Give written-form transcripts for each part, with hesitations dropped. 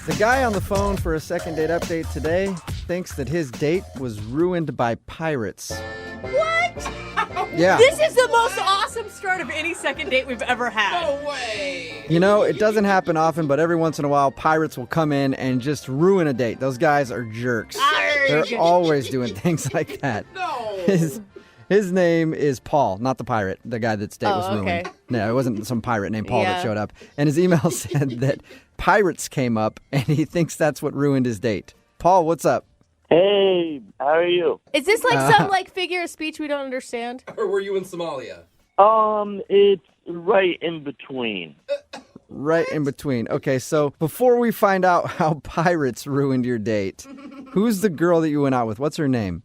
The guy on the phone for a second date update today thinks that his date was ruined by pirates. What? Yeah. This is the most awesome start of any second date we've ever had. No way. You know, it doesn't happen often, but every once in a while, pirates will come in and just ruin a date. Those guys are jerks. They're always doing things like that. No. His name is Paul, not the pirate, the guy that's date was ruined. Okay. No, it wasn't some pirate named Paul that Yeah. showed up. And his email said that pirates came up, and he thinks that's what ruined his date. Paul, what's up? Hey, how are you? Is this like some figure of speech we don't understand? Or were you in Somalia? It's right in between. Right in between. Okay, so before we find out how pirates ruined your date, who's the girl that you went out with? What's her name?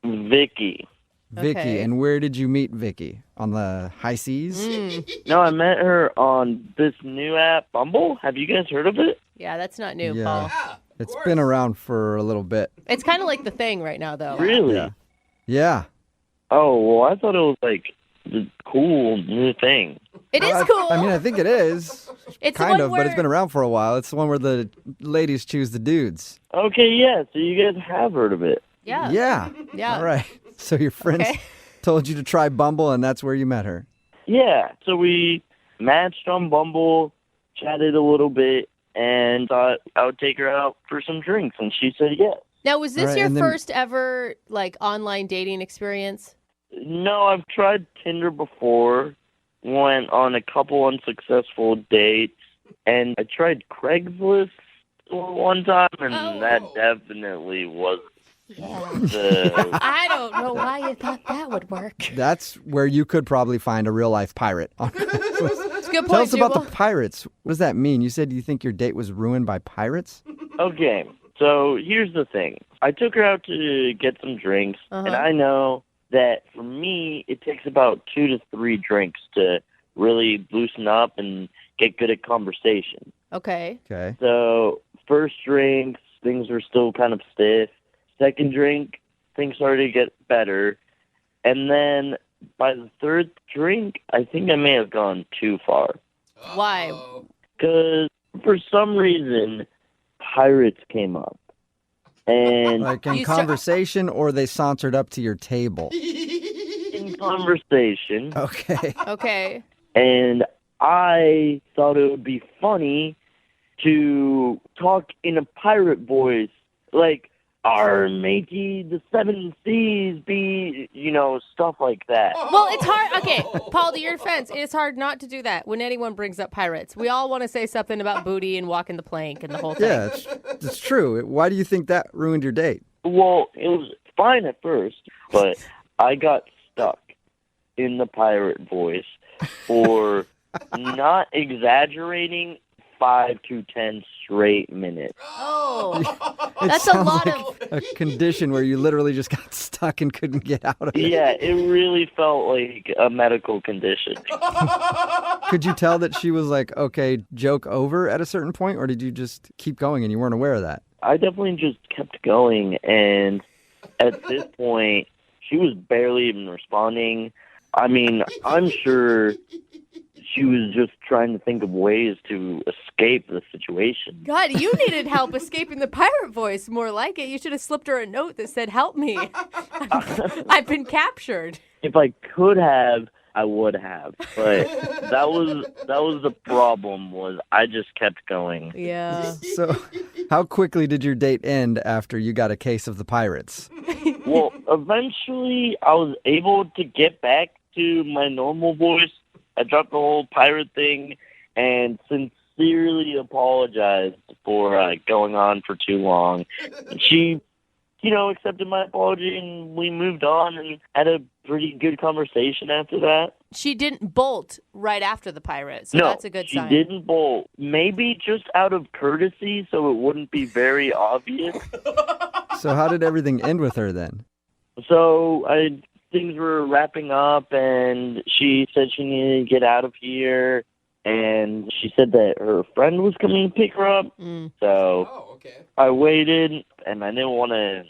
Vicky. Vicky. Okay. And where did you meet Vicky? On the high seas? No, I met her on this new app, Bumble. Have you guys heard of it? Yeah, that's not new, Yeah. Paul. Yeah. It's been around for a little bit. It's kind of like the thing right now, though. Really? Yeah. Yeah. Oh, well, I thought it was like the cool new thing. It is cool. I mean, I think it is. it's Kind the of, one but it's where- been around for a while. It's the one where the ladies choose the dudes. Okay, yeah, so you guys have heard of it. Yeah. Yeah. All right. So your friends Okay. told you to try Bumble, and that's where you met her. Yeah, so we matched on Bumble, chatted a little bit, and thought I would take her out for some drinks, and she said yes. Now, was this Right, your and then- first ever online dating experience? No, I've tried Tinder before, went on a couple unsuccessful dates, and I tried Craigslist one time, and Oh. that definitely was Yeah. the... I don't know why you thought that would work. That's where you could probably find a real-life pirate. It's a good point, Tell us about Jubal. the pirates. What does that mean? You said you think your date was ruined by pirates? Okay, so here's the thing. I took her out to get some drinks, and I know that for me, it takes about 2 to 3 drinks to really loosen up and get good at conversation. Okay. Okay. So first drinks, things were still kind of stiff. Second drink, things started to get better. And then by the third drink, I think I may have gone too far. Why? Because for some reason, pirates came up. And Like in You start- conversation, or they sauntered up to your table? in conversation, Okay. Okay. and I thought it would be funny to talk in a pirate voice, like, "Our matey, the 7 seas be," stuff like that. Well, it's hard. Okay, Paul, to your defense, it's hard not to do that when anyone brings up pirates. We all want to say something about booty and walking the plank and the whole thing. Yeah, it's true. Why do you think that ruined your date? Well, it was fine at first, but I got stuck in the pirate voice for, not exaggerating, 5 to 10 straight minutes. Oh, It that's a sounds lot like of. a condition where you literally just got stuck and couldn't get out of it. Yeah, it really felt like a medical condition. Could you tell that she was like, okay, joke over at a certain point, or did you just keep going and you weren't aware of that? I definitely just kept going, and at this point, she was barely even responding. I mean, I'm sure she was just trying to think of ways to escape the situation. God, you needed help escaping the pirate voice. More like it. You should have slipped her a note that said, "Help me. I've been captured." If I could have, I would have. But that was the problem, was I just kept going. Yeah. So how quickly did your date end after you got a case of the pirates? Well, eventually I was able to get back to my normal voice. I dropped the whole pirate thing and sincerely apologized for going on for too long. And she, accepted my apology, and we moved on and had a pretty good conversation after that. She didn't bolt right after the pirate, so No, that's a good she sign. didn't bolt. Maybe just out of courtesy, so it wouldn't be very obvious. So how did everything end with her then? So things were wrapping up, and she said she needed to get out of here, and she said that her friend was coming to pick her up. So Oh, okay. I waited, and I didn't want to,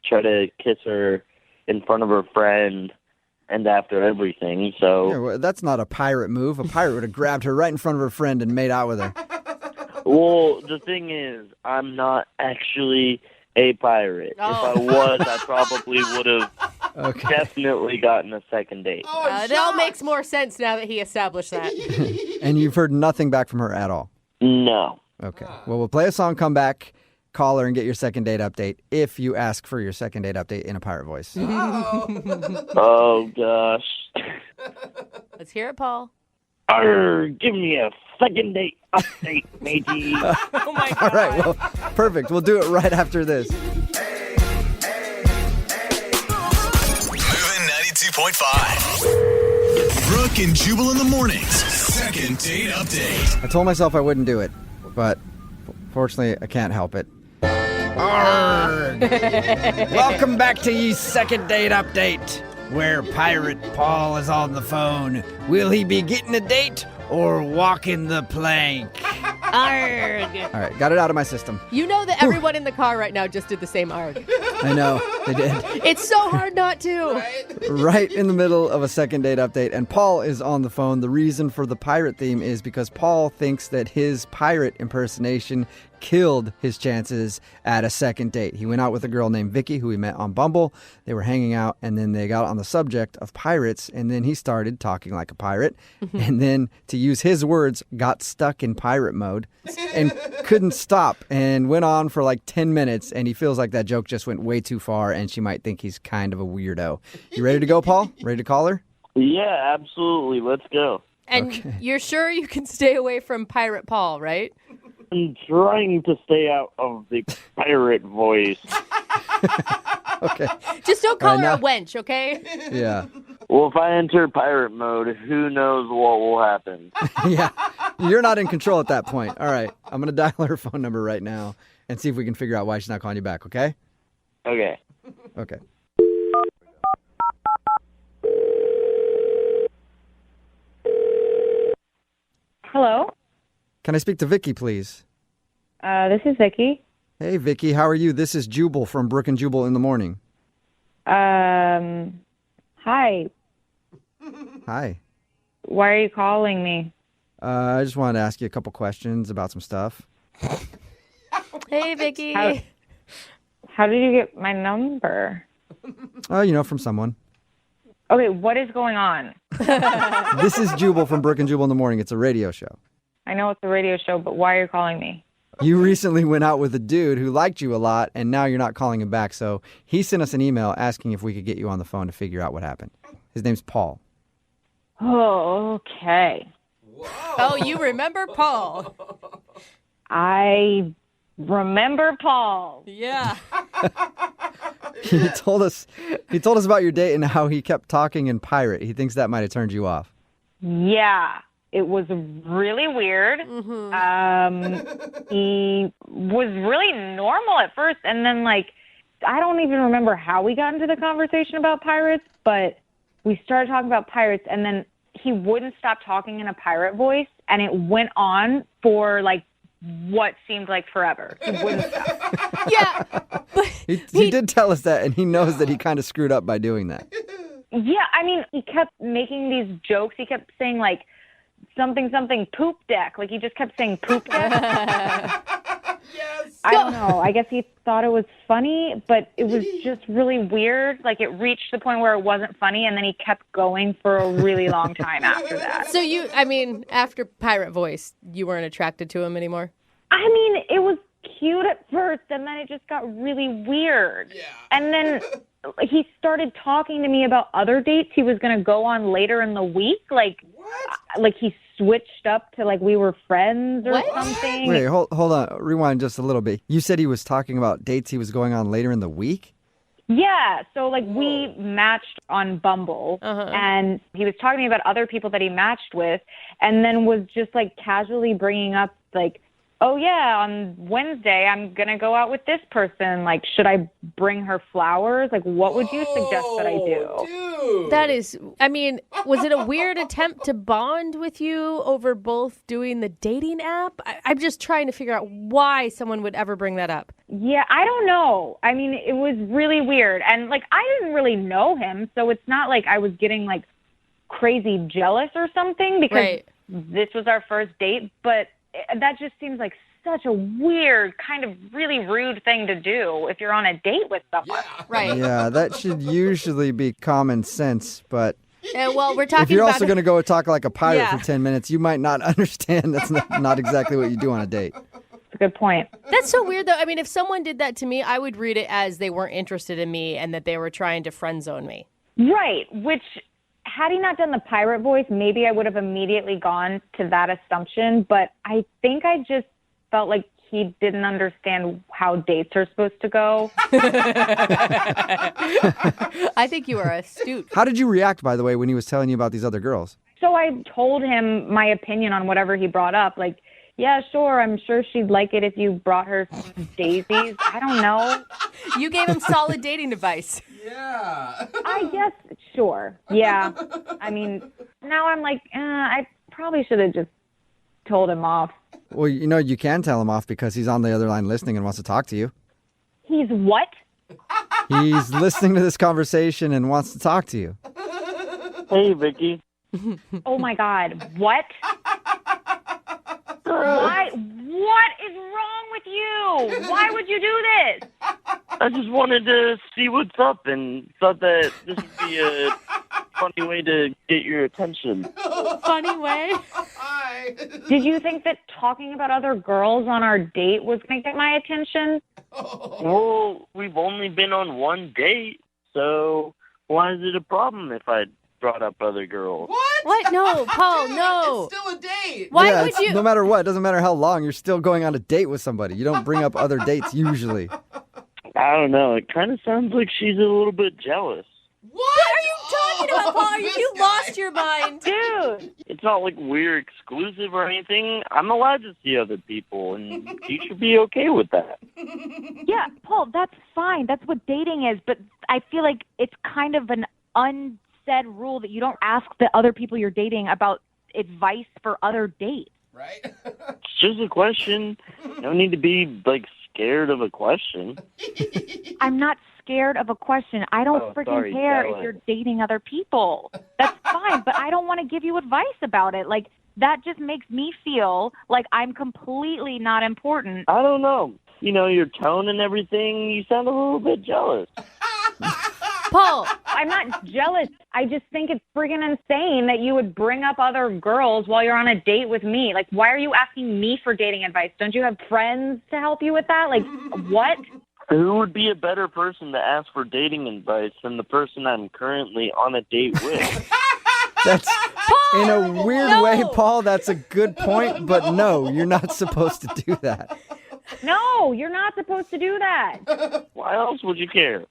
try to kiss her in front of her friend and after everything. So Yeah, well, that's not a pirate move. A pirate would have grabbed her right in front of her friend and made out with her. Well, the thing is, I'm not actually a pirate. Oh. If I was, I probably would have Okay. definitely gotten a second date. It all makes more sense now that he established that. And you've heard nothing back from her at all? No. Okay. Well, we'll play a song, come back, call her, and get your second date update if you ask for your second date update in a pirate voice. Oh, gosh. Let's hear it, Paul. Arr, give me a second date update, matey. Oh, my God. All right. Well, perfect. We'll do it right after this. Moving 92.5. Brooke and Jubal in the mornings. Second date update. I told myself I wouldn't do it, but fortunately, I can't help it. Arrgh. Welcome back to ye second date update, where Pirate Paul is on the phone. Will he be getting a date or walking the plank? Arg. All right, got it out of my system. You know that everyone in the car right now just did the same arg. I know, they did. It's so hard not to. Right in the middle of a second date update, and Paul is on the phone. The reason for the pirate theme is because Paul thinks that his pirate impersonation killed his chances at a second date. He went out with a girl named Vicky, who he met on Bumble. They were hanging out, and then they got on the subject of pirates, and then he started talking like a pirate, and then, to use his words, got stuck in pirate mode and couldn't stop, and went on for like 10 minutes, and he feels like that joke just went way too far, and she might think he's kind of a weirdo. You ready to go, Paul? Ready to call her? Yeah, absolutely. Let's go. And you're sure you can stay away from Pirate Paul, right? I'm trying to stay out of the pirate voice. Okay. Just don't call All her right, a wench, okay? Yeah. Well, if I enter pirate mode, who knows what will happen? Yeah. You're not in control at that point. All right. I'm going to dial her phone number right now and see if we can figure out why she's not calling you back, okay? Okay. Okay. Hello, Can I speak to Vicky, please? this is Vicky. Hey, Vicky, how are you? This is Jubal from Brooke and Jubal in the morning. Hi. Hi. Why are you calling me? I just wanted to ask you a couple questions about some stuff. Hey, Vicky. How did you get my number? Oh, from someone. Okay, what is going on? This is Jubal from Brooke and Jubal in the morning. It's a radio show. I know it's a radio show, but why are you calling me? You recently went out with a dude who liked you a lot, and now you're not calling him back. So he sent us an email asking if we could get you on the phone to figure out what happened. His name's Paul. Oh, okay. Oh, you remember Paul? I remember Paul. Yeah. He told us about your date and how he kept talking in pirate. He thinks that might have turned you off. Yeah, it was really weird. He was really normal at first, and then, I don't even remember how we got into the conversation about pirates, but we started talking about pirates, and then he wouldn't stop talking in a pirate voice, and it went on for, what seemed like forever. He wouldn't stop. Yeah. But He did tell us that, and he knows that he kind of screwed up by doing that. Yeah, I mean, he kept making these jokes. He kept saying, something poop deck. He just kept saying poop deck. Yes. I don't know. I guess he thought it was funny, but it was just really weird. It reached the point where it wasn't funny, and then he kept going for a really long time after that. so after Pirate Voice, you weren't attracted to him anymore? I mean, it was cute at first, and then it just got really weird. Yeah. And then he started talking to me about other dates he was going to go on later in the week. What? He switched up to we were friends or What? something. Wait, hold on. Rewind just a little bit. You said he was talking about dates he was going on later in the week? Yeah, so we matched on Bumble, and he was talking to me about other people that he matched with, and then was just casually bringing up oh yeah, on Wednesday I'm gonna go out with this person. Should I bring her flowers? What would you suggest that I do? Dude. That is, was it a weird attempt to bond with you over both doing the dating app? I'm just trying to figure out why someone would ever bring that up. Yeah, I don't know. I mean, it was really weird, and I didn't really know him, so it's not I was getting crazy jealous or something because Right. this was our first date, but that just seems such a weird, kind of really rude thing to do if you're on a date with someone. Right. Yeah, that should usually be common sense, but Well, we're talking if you're about also going to go talk like a pirate Yeah. for 10 minutes, you might not understand that's not exactly what you do on a date. That's a good point. That's so weird, though. I mean, if someone did that to me, I would read it as they weren't interested in me and that they were trying to friend zone me. Right, which, had he not done the pirate voice, maybe I would have immediately gone to that assumption, but I think I just felt like he didn't understand how dates are supposed to go. I think you are astute. How did you react, by the way, when he was telling you about these other girls? So I told him my opinion on whatever he brought up. Like, yeah, sure, I'm sure she'd like it if you brought her some daisies. I don't know. You gave him solid dating advice. Yeah. I guess, sure. Yeah. I mean, now I'm like, I probably should have just told him off. Well, you can tell him off because he's on the other line listening and wants to talk to you. He's what? He's listening to this conversation and wants to talk to you. Hey, Vicky. Oh, my God. What? Why? What is wrong with you? Why would you do this? I just wanted to see what's up and thought that this would be a funny way to get your attention. Funny way. Hi. Did you think that talking about other girls on our date was going to get my attention? Well, we've only been on one date, so why is it a problem if I brought up other girls? What? No, Paul, no. It's still a date. Why Yeah, would it's- you? No matter what, doesn't matter how long, you're still going on a date with somebody. You don't bring up other dates usually. I don't know. It kind of sounds like she's a little bit jealous. What are you talking about, Paul? this You guy. lost your mind. Dude. It's not like we're exclusive or anything. I'm allowed to see other people, and you should be okay with that. Yeah, Paul, that's fine. That's what dating is. But I feel like it's kind of an unsaid rule that you don't ask the other people you're dating about advice for other dates. Right? It's just a question. You don't need to be, scared of a question. I'm not scared of a question. I don't Oh, freaking sorry, care Ellen. if you're dating other people. That's fine, but I don't want to give you advice about it. Like, that just makes me feel like I'm completely not important. I don't know. Your tone and everything, you sound a little bit jealous. Paul, I'm not jealous. I just think it's friggin' insane that you would bring up other girls while you're on a date with me. Like, why are you asking me for dating advice? Don't you have friends to help you with that? Like, what? Who would be a better person to ask for dating advice than the person I'm currently on a date with? That's in a weird way, Paul. That's a good point, but no, you're not supposed to do that. No, you're not supposed to do that. Why else would you care?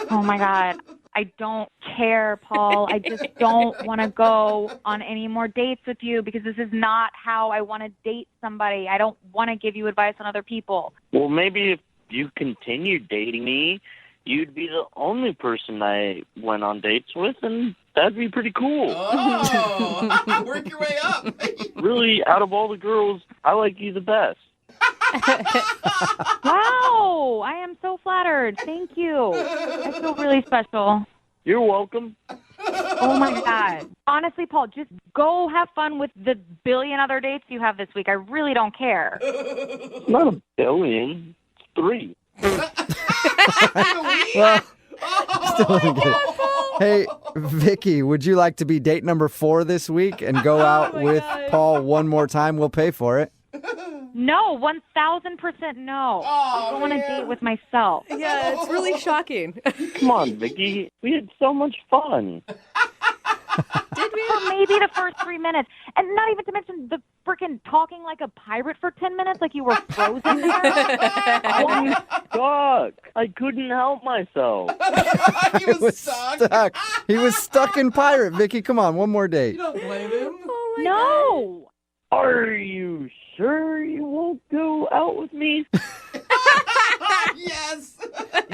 Oh, my God. I don't care, Paul. I just don't want to go on any more dates with you because this is not how I want to date somebody. I don't want to give you advice on other people. Well, maybe if you continued dating me, you'd be the only person I went on dates with, and that'd be pretty cool. Oh, work your way up. Really, out of all the girls, I like you the best. Wow. I am so flattered. Thank you. I feel really special. You're welcome. Oh, my God. Honestly, Paul, just go have fun with the billion other dates you have this week. I really don't care. It's not a billion. It's 3. Well, still doesn't get it. Hey, Vicky, would you like to be date number 4 this week and go out with Paul one more time? We'll pay for it. No, 1,000% no. I'll go on a date with myself. yeah, it's really shocking. Come on, Vicky. We had so much fun. Did we? For maybe the first 3 minutes. And not even to mention the freaking talking like a pirate for 10 minutes like you were frozen there. I was stuck. I couldn't help myself. He was stuck. stuck. He was stuck in pirate, Vicky. Come on, one more date. You don't blame him. Oh my No. Are you sure you won't go out with me? Yes.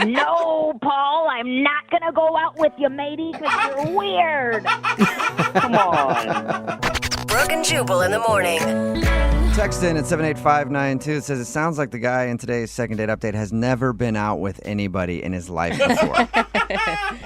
No, Paul, I'm not going to go out with you, matey, because you're weird. Come on. Brooke and Jubal in the morning. Text in at 78592. It says, it sounds like the guy in today's second date update has never been out with anybody in his life before.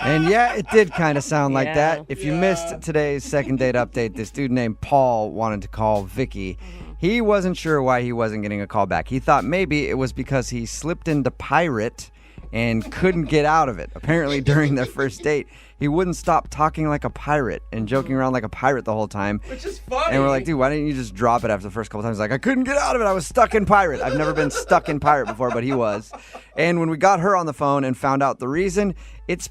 And yeah, it did kind of sound like that. If you missed today's second date update, this dude named Paul wanted to call Vicky. He wasn't sure why he wasn't getting a call back. He thought maybe it was because he slipped into pirate and couldn't get out of it. Apparently, during their first date, he wouldn't stop talking like a pirate and joking around like a pirate the whole time. Which is funny. And we're like, dude, why didn't you just drop it after the first couple times? He's like, I couldn't get out of it. I was stuck in pirate. I've never been stuck in pirate before, but he was. And when we got her on the phone and found out the reason, it's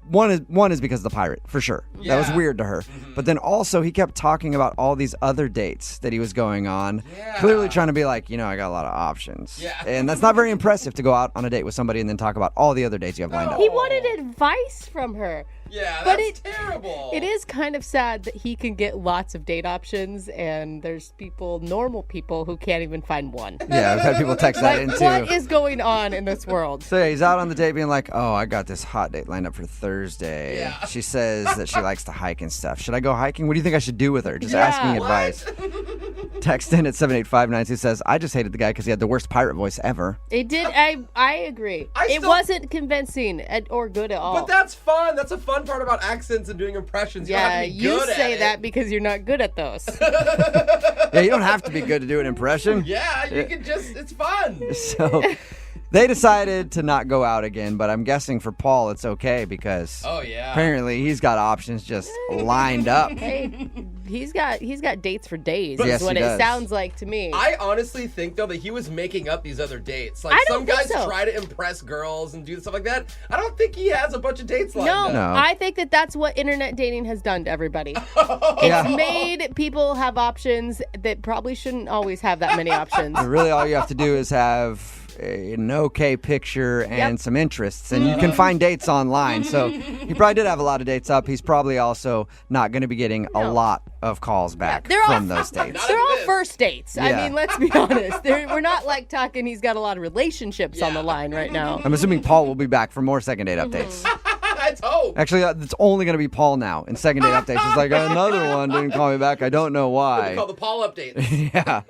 one is because of the pirate, for sure. Yeah. That was weird to her. But then also he kept talking about all these other dates that he was going on, clearly trying to be like, I got a lot of options. Yeah. And that's not very impressive to go out on a date with somebody and then talk about all the other dates you have lined up. He wanted advice from her. Yeah, But that's terrible. It is kind of sad that he can get lots of date options and there's normal people who can't even find one. Yeah, I've had people text that in too. What is going on in this world? So yeah, he's out on the date being like, oh, I got this hot date lined up for Thursday. Yeah. She says that she likes to hike and stuff. Should I go hiking? What do you think I should do with her? Just asking advice. Text in at 78592 says, I just hated the guy because he had the worst pirate voice ever. It did. I agree. It wasn't convincing or good at all. But that's fun. That's a fun part about accents and doing impressions. You don't have to be you good at say it. that because you're not good at those. Yeah, you don't have to be good to do an impression. Yeah, you can just, it's fun. So they decided to not go out again, but I'm guessing for Paul it's okay because apparently he's got options just lined up. Hey, he's got dates for days. Yes, is what he it does. sounds like to me. I honestly think, though, that he was making up these other dates. Like, I don't some think guys so. try to impress girls and do stuff like that. I don't think he has a bunch of dates lined No, up. I think that's what internet dating has done to everybody. It's made people have options that probably shouldn't always have that many options. Really all you have to do is have an okay picture and some interests, and you can find dates online. So he probably did have a lot of dates up. He's probably also not going to be getting a lot of calls back from those dates. They're all first dates. Yeah. I mean, let's be honest. We're not like talking he's got a lot of relationships on the line right now. I'm assuming Paul will be back for more second date updates. Let's hope. Actually, it's only going to be Paul now in second date updates. It's like, another one didn't call me back. I don't know why. We call the Paul updates. Yeah.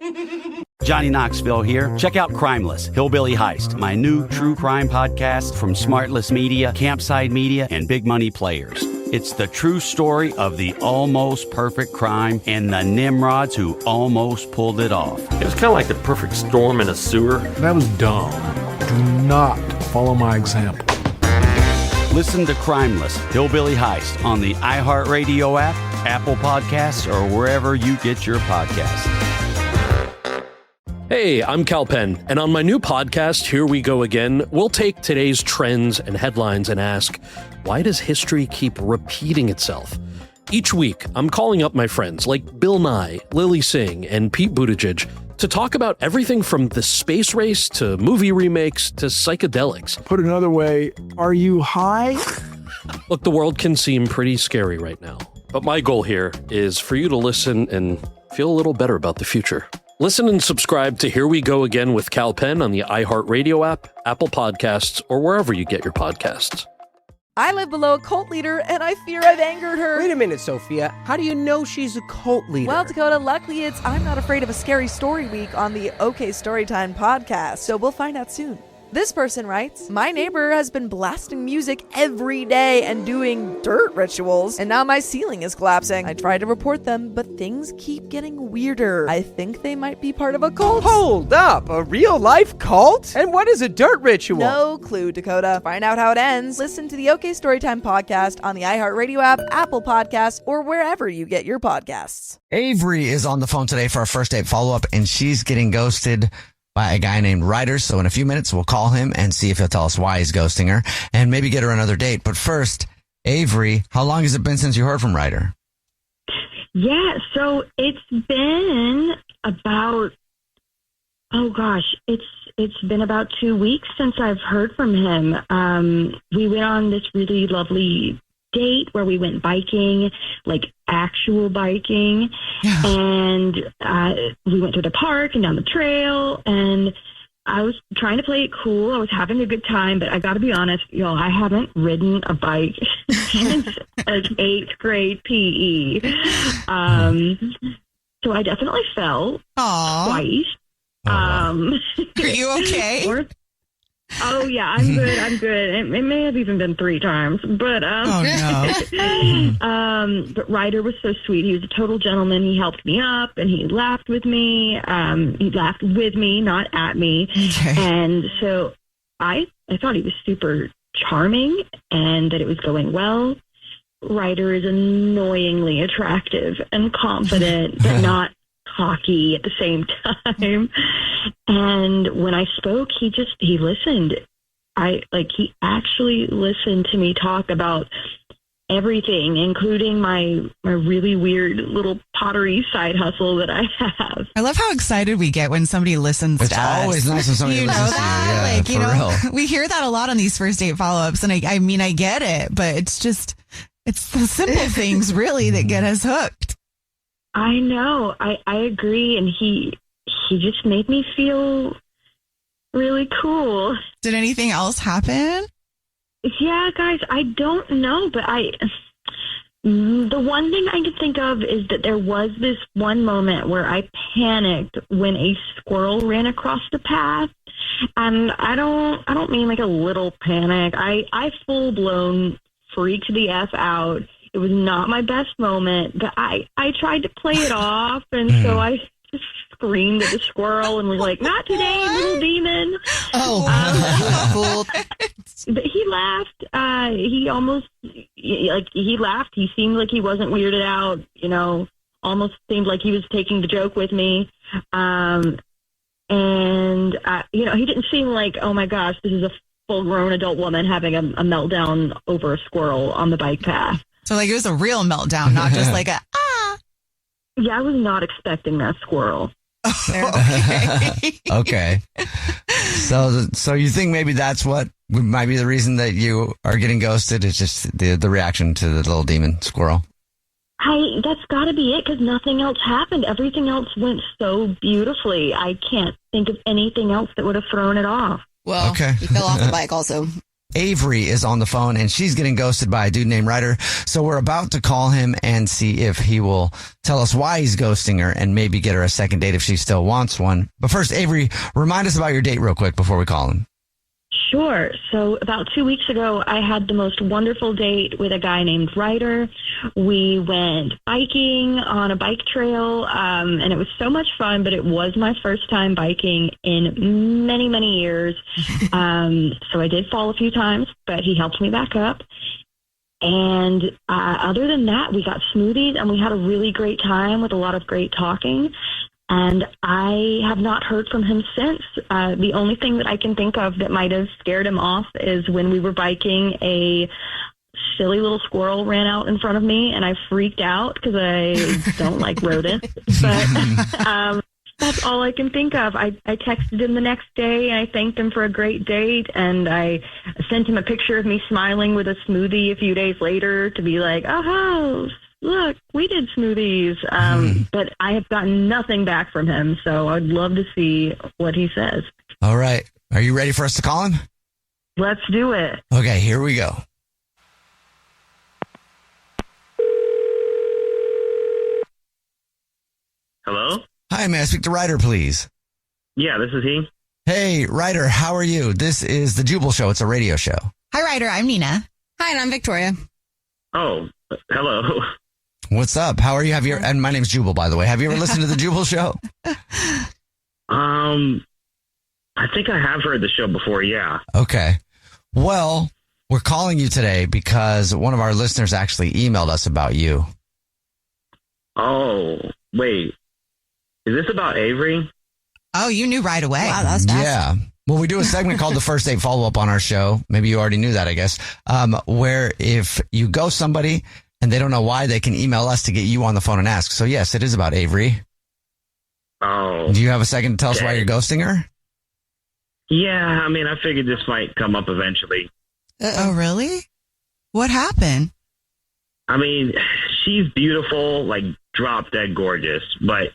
Johnny Knoxville here. Check out Crimeless, Hillbilly Heist, my new true crime podcast from Smartless Media, Campside Media, and Big Money Players. It's the true story of the almost perfect crime and the Nimrods who almost pulled it off. It was kind of like the perfect storm in a sewer. That was dumb. Do not follow my example. Listen to Crimeless, Hillbilly Heist on the iHeartRadio app, Apple Podcasts, or wherever you get your podcasts. Hey, I'm Cal Penn, and on my new podcast, Here We Go Again, we'll take today's trends and headlines and ask, why does history keep repeating itself? Each week, I'm calling up my friends like Bill Nye, Lily Singh, and Pete Buttigieg to talk about everything from the space race to movie remakes to psychedelics. Put another way, are you high? Look, the world can seem pretty scary right now, but my goal here is for you to listen and feel a little better about the future. Listen and subscribe to Here We Go Again with Cal Penn on the iHeartRadio app, Apple Podcasts, or wherever you get your podcasts. I live below a cult leader, and I fear I've angered her. Wait a minute, Sophia. How do you know she's a cult leader? Well, Dakota, luckily it's I'm Not Afraid of a Scary Story Week on the OK Storytime podcast, so we'll find out soon. This person writes, my neighbor has been blasting music every day and doing dirt rituals, and now my ceiling is collapsing. I tried to report them, but things keep getting weirder. I think they might be part of a cult. Hold up, a real-life cult? And what is a dirt ritual? No clue, Dakota. To find out how it ends, listen to the OK Storytime podcast on the iHeartRadio app, Apple Podcasts, or wherever you get your podcasts. Avery is on the phone today for our first date follow-up, and she's getting ghosted by a guy named Ryder. So in a few minutes, we'll call him and see if he'll tell us why he's ghosting her and maybe get her another date. But first, Avery, how long has it been since you heard from Ryder? Yeah, so it's been about, it's been about 2 weeks since I've heard from him. We went on this really lovely date where we went biking, like actual biking, and we went to the park and down the trail, and I was trying to play it cool. I was having a good time, but I got to be honest, y'all, I haven't ridden a bike since like 8th grade PE. So I definitely fell twice. Are you okay? Oh, yeah, I'm good. I'm good. It may have even been 3 times. But, oh, no. But Ryder was so sweet. He was a total gentleman. He helped me up, and he laughed with me. He laughed with me, not at me. Okay. And so I thought he was super charming and that it was going well. Ryder is annoyingly attractive and confident, but not cocky at the same time. And when I spoke, he listened. He actually listened to me talk about everything, including my really weird little pottery side hustle that I have. I love how excited we get when somebody listens to us. It's always nice when somebody listens to you. Yeah, for real. We hear that a lot on these first date follow-ups, and I mean, I get it, but it's the simple things really that get us hooked. I know. I agree. And he just made me feel really cool. Did anything else happen? Yeah, guys, I don't know, but the one thing I can think of is that there was this one moment where I panicked when a squirrel ran across the path. And I don't mean like a little panic. I full blown freaked the F out. It was not my best moment, but I tried to play it off, and so I just screamed at the squirrel and was like, "Not today, little demon!" Cool. But he laughed. He laughed. He seemed like he wasn't weirded out. Almost seemed like he was taking the joke with me. And he didn't seem like, oh my gosh, this is a full-grown adult woman having a meltdown over a squirrel on the bike path. So it was a real meltdown, not just like a Yeah, I was not expecting that squirrel. Okay. So you think maybe that's what might be the reason that you are getting ghosted? It's just the reaction to the little demon squirrel. That's got to be it, because nothing else happened. Everything else went so beautifully. I can't think of anything else that would have thrown it off. Well, okay. He fell off the bike also. Avery is on the phone, and she's getting ghosted by a dude named Ryder. So we're about to call him and see if he will tell us why he's ghosting her and maybe get her a second date if she still wants one. But first, Avery, remind us about your date real quick before we call him. Sure. So about 2 weeks ago, I had the most wonderful date with a guy named Ryder. We went biking on a bike trail, and it was so much fun, but it was my first time biking in many, many years. So I did fall a few times, but he helped me back up. And other than that, we got smoothies, and we had a really great time with a lot of great talking. And I have not heard from him since. The only thing that I can think of that might have scared him off is when we were biking, a silly little squirrel ran out in front of me, and I freaked out because I don't like rodents. But that's all I can think of. I texted him the next day, and I thanked him for a great date, and I sent him a picture of me smiling with a smoothie a few days later to be like, oh, look, we did smoothies. But I have gotten nothing back from him, so I'd love to see what he says. All right. Are you ready for us to call him? Let's do it. Okay, here we go. Hello? Hi, may I speak to Ryder, please? Yeah, this is he. Hey, Ryder, how are you? This is the Jubal Show. It's a radio show. Hi, Ryder. I'm Nina. Hi, and I'm Victoria. Oh, hello. What's up? How are you? And my name's Jubal, by the way. Have you ever listened to the Jubal Show? I think I have heard the show before, yeah. Okay. Well, we're calling you today because one of our listeners actually emailed us about you. Oh, wait. Is this about Avery? Oh, you knew right away. Wow, that's fast. Yeah. Well, we do a segment called the First Date Follow-Up on our show. Maybe you already knew that, I guess. Where if you ghost somebody and they don't know why, they can email us to get you on the phone and ask. So, yes, it is about Avery. Oh. Do you have a second to tell us why you're ghosting her? Yeah, I mean, I figured this might come up eventually. Oh, really? What happened? I mean, she's beautiful, like drop dead gorgeous, but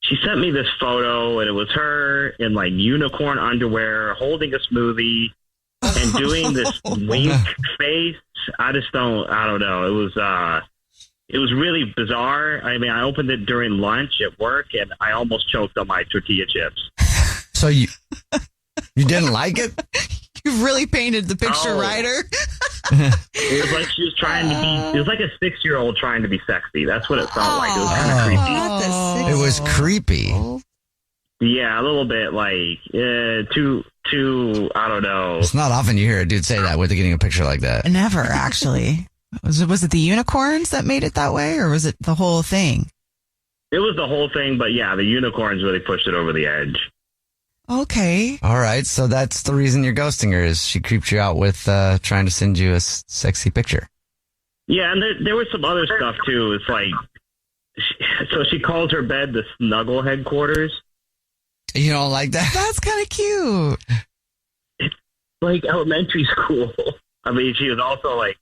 she sent me this photo, and it was her in like unicorn underwear holding a smoothie and doing this wink face. I don't know. It was really bizarre. I mean, I opened it during lunch at work, and I almost choked on my tortilla chips. So you didn't like it? You've really painted the picture, Ryder. It was like she was trying to be. It was like a 6-year-old trying to be sexy. That's what it felt like. It was kind of creepy. It was creepy. Yeah, a little bit like too. I don't know. It's not often you hear a dude say that with getting a picture like that. Never, actually. Was it the unicorns that made it that way, or was it the whole thing? It was the whole thing, but yeah, the unicorns really pushed it over the edge. Okay. All right, so that's the reason you're ghosting her, is she creeped you out with trying to send you a sexy picture. Yeah, and there was some other stuff too. It's like, so she calls her bed the snuggle headquarters. You don't like that? That's kind of cute. It's like elementary school. I mean, she was also like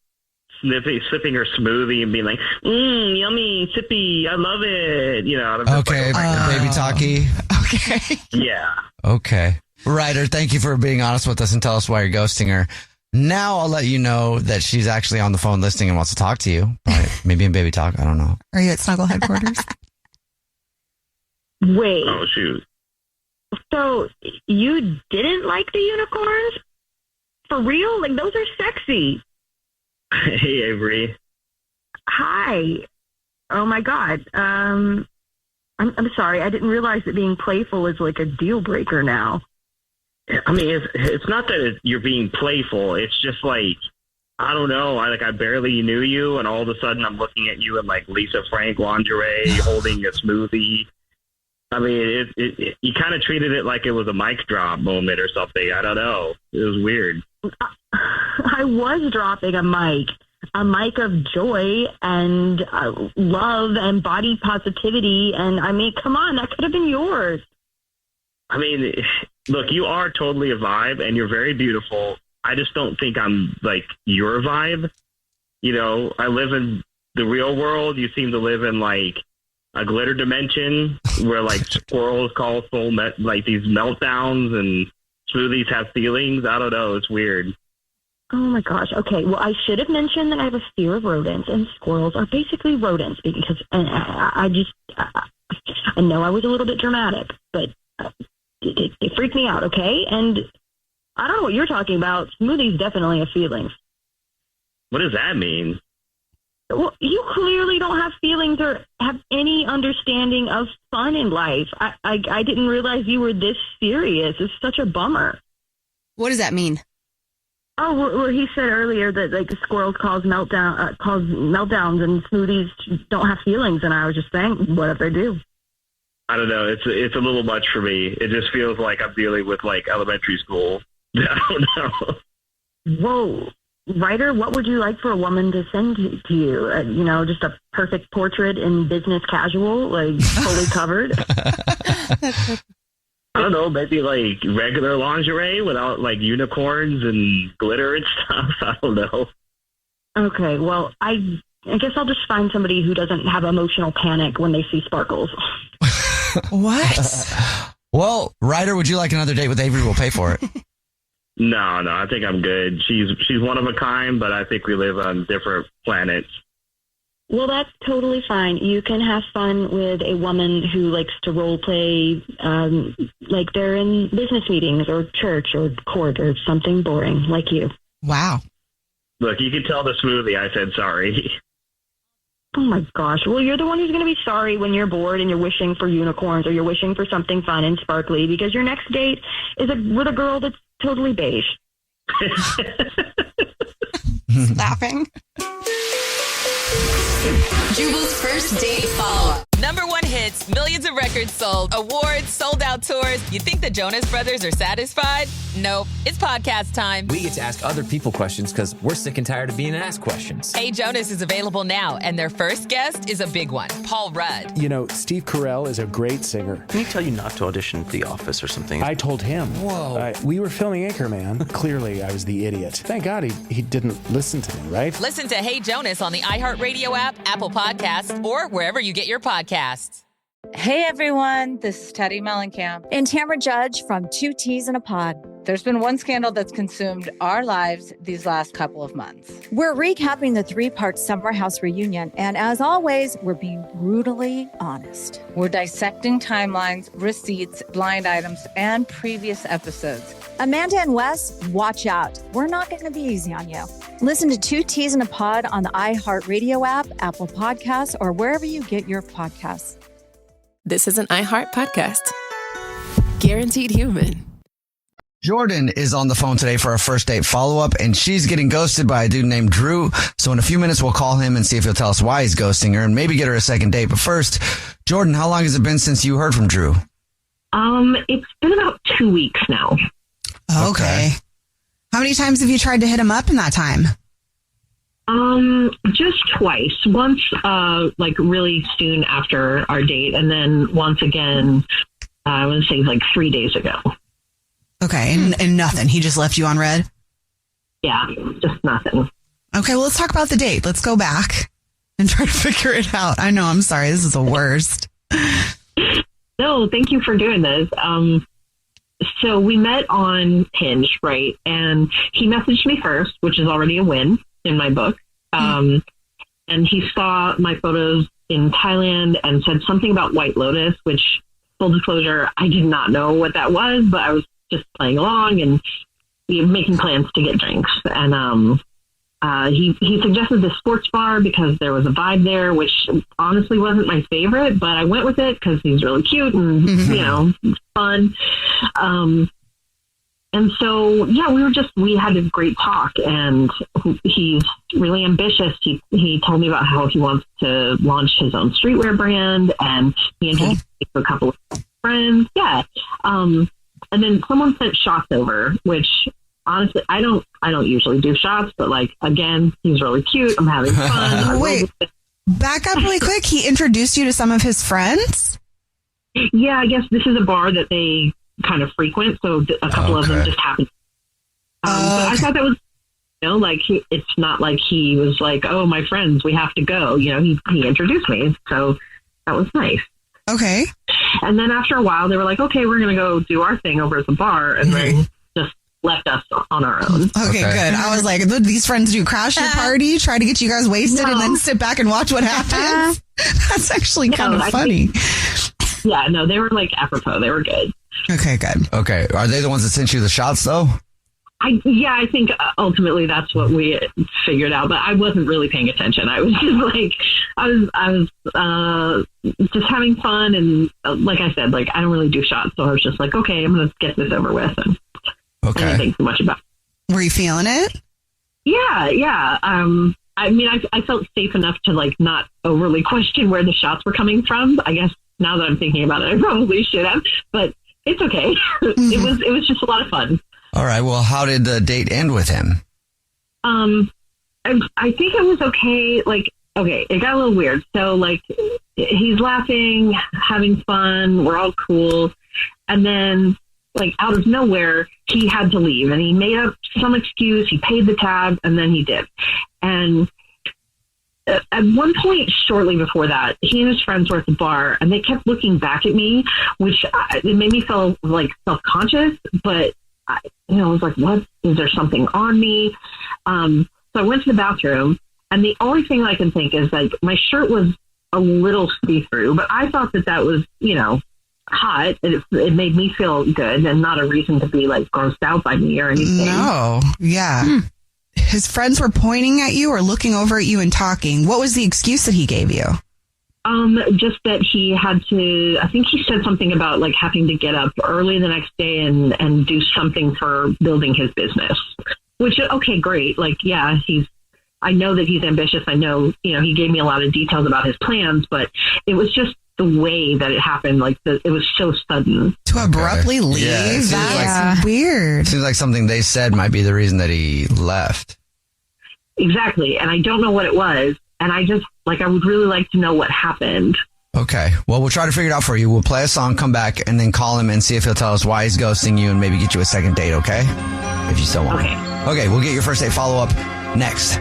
sipping her smoothie and being like, yummy, sippy, I love it. You know. Okay, baby talkie. Okay. Yeah. Okay. Ryder, thank you for being honest with us and tell us why you're ghosting her. Now I'll let you know that she's actually on the phone listening and wants to talk to you. Probably, maybe in baby talk. I don't know. Are you at Snuggle headquarters? Wait. Oh, shoot. So you didn't like the unicorns? For real? Like, those are sexy. Hey, Avery. Hi. Oh, my God. I'm sorry. I didn't realize that being playful is like a deal breaker now. I mean, it's not that you're being playful. It's just like, I don't know. I barely knew you, and all of a sudden I'm looking at you in like Lisa Frank lingerie, holding a smoothie. I mean, you kind of treated it like it was a mic drop moment or something. I don't know. It was weird. I was dropping a mic of joy and love and body positivity. And I mean, come on, that could have been yours. I mean, look, you are totally a vibe and you're very beautiful. I just don't think I'm like your vibe. You know, I live in the real world. You seem to live in like a glitter dimension where like squirrels call like these meltdowns and smoothies have feelings. I don't know. It's weird. Oh my gosh. Okay. Well, I should have mentioned that I have a fear of rodents, and squirrels are basically rodents because I know I was a little bit dramatic, but they freaked me out. Okay. And I don't know what you're talking about. Smoothies definitely have feelings. What does that mean? Well, you clearly don't have feelings or have any understanding of fun in life. I didn't realize you were this serious. It's such a bummer. What does that mean? Oh, well, he said earlier that like squirrels cause meltdowns and smoothies don't have feelings, and I was just saying, what if they do? I don't know. It's a little much for me. It just feels like I'm dealing with like elementary school. I don't know. Whoa. Ryder, what would you like for a woman to send to you? You know, just a perfect portrait in business casual, like fully covered? I don't know, maybe like regular lingerie without like unicorns and glitter and stuff. I don't know. Okay, well, I guess I'll just find somebody who doesn't have emotional panic when they see sparkles. What? Well, Ryder, would you like another date with Avery? We'll pay for it. No, I think I'm good. She's one of a kind, but I think we live on different planets. Well, that's totally fine. You can have fun with a woman who likes to role play like they're in business meetings or church or court or something boring like you. Wow. Look, you can tell the smoothie I said sorry. Oh, my gosh. Well, you're the one who's going to be sorry when you're bored and you're wishing for unicorns or you're wishing for something fun and sparkly because your next date is with a girl that's totally beige. Laughing. Jubal's first date follow-up. #1 hits, millions of records sold, awards, sold-out tours. You think the Jonas Brothers are satisfied? Nope. It's podcast time. We get to ask other people questions because we're sick and tired of being asked questions. Hey Jonas is available now, and their first guest is a big one, Paul Rudd. You know, Steve Carell is a great singer. Can he tell you not to audition for The Office or something? I told him. Whoa. We were filming Anchorman. Clearly, I was the idiot. Thank God he didn't listen to me, right? Listen to Hey Jonas on the iHeartRadio app, Apple Podcasts, or wherever you get your podcasts. Hey everyone, this is Teddy Mellencamp and Tamara Judge from Two Teas in a Pod. There's been one scandal that's consumed our lives these last couple of months. We're recapping the 3-part Summer House reunion, and as always, we're being brutally honest. We're dissecting timelines, receipts, blind items, and previous episodes. Amanda and Wes, watch out. We're not going to be easy on you. Listen to Two Teas in a Pod on the iHeartRadio app, Apple Podcasts, or wherever you get your podcasts. This is an iHeart podcast. Guaranteed human. Jordan is on the phone today for a first date follow-up, and she's getting ghosted by a dude named Drew. So in a few minutes, we'll call him and see if he'll tell us why he's ghosting her and maybe get her a second date. But first, Jordan, how long has it been since you heard from Drew? It's been about 2 weeks now. Okay. How many times have you tried to hit him up in that time? Just twice. Once, really soon after our date, and then once again, I would say 3 days ago. Okay, and nothing. He just left you on red? Yeah, just nothing. Okay, well, let's talk about the date. Let's go back and try to figure it out. I know, I'm sorry. This is the worst. No, thank you for doing this. So we met on Hinge, right? And he messaged me first, which is already a win in my book. And he saw my photos in Thailand and said something about White Lotus, which, full disclosure, I did not know what that was, but I was just playing along and making plans to get drinks. And he suggested the sports bar because there was a vibe there, which honestly wasn't my favorite, but I went with it because he's really cute and, it's fun. And so, yeah, we had a great talk, and he's really ambitious. He told me about how he wants to launch his own streetwear brand, and he introduced me to a couple of friends. Yeah. And then someone sent shots over, which honestly, I don't usually do shots, but again, he's really cute. I'm having fun. Wait, back up really quick. He introduced you to some of his friends? Yeah, I guess this is a bar that they kind of frequent, so a couple of them just happened. But I thought that was, it's not like he was like, oh, my friends, we have to go. He introduced me, so that was nice. Okay. And then after a while, they were like, okay, we're going to go do our thing over at the bar, and then just left us on our own. Okay, good. I was like, these friends do crash your party, try to get you guys wasted, and then sit back and watch what happens? That's actually kind of funny. Yeah, no, they were apropos. They were good. Okay, good. Okay. Are they the ones that sent you the shots, though? I think ultimately that's what we figured out, but I wasn't really paying attention. I was just I was just having fun, and like I said, I don't really do shots, so I was just like, okay, I'm going to get this over with, and I didn't think too much about it. Were you feeling it? Yeah. I mean, I felt safe enough to not overly question where the shots were coming from. I guess now that I'm thinking about it, I probably should have, but it's okay. It was just a lot of fun. All right. Well, how did the date end with him? I think it was okay. It got a little weird. So he's laughing, having fun. We're all cool. And then out of nowhere, he had to leave, and he made up some excuse. He paid the tab, and then he did. And at one point shortly before that, he and his friends were at the bar, and they kept looking back at me, which it made me feel self-conscious, but I was like, what? Is there something on me? So I went to the bathroom, and the only thing I can think is my shirt was a little see-through, but I thought that was, hot. It made me feel good and not a reason to be grossed out by me or anything. No. Yeah. His friends were pointing at you or looking over at you and talking. What was the excuse that he gave you? Just that he had to, I think he said something about having to get up early the next day and do something for building his business, which, okay, great. Yeah, I know that he's ambitious. I know, he gave me a lot of details about his plans, but it was just the way that it happened. It was so sudden. To abruptly leave? Yeah, That's weird. Seems like something they said might be the reason that he left. Exactly. And I don't know what it was. And I just, I would really like to know what happened. Okay. Well, we'll try to figure it out for you. We'll play a song, come back, and then call him and see if he'll tell us why he's ghosting you and maybe get you a second date, okay? If you still want it. Okay, we'll get your first date follow-up next.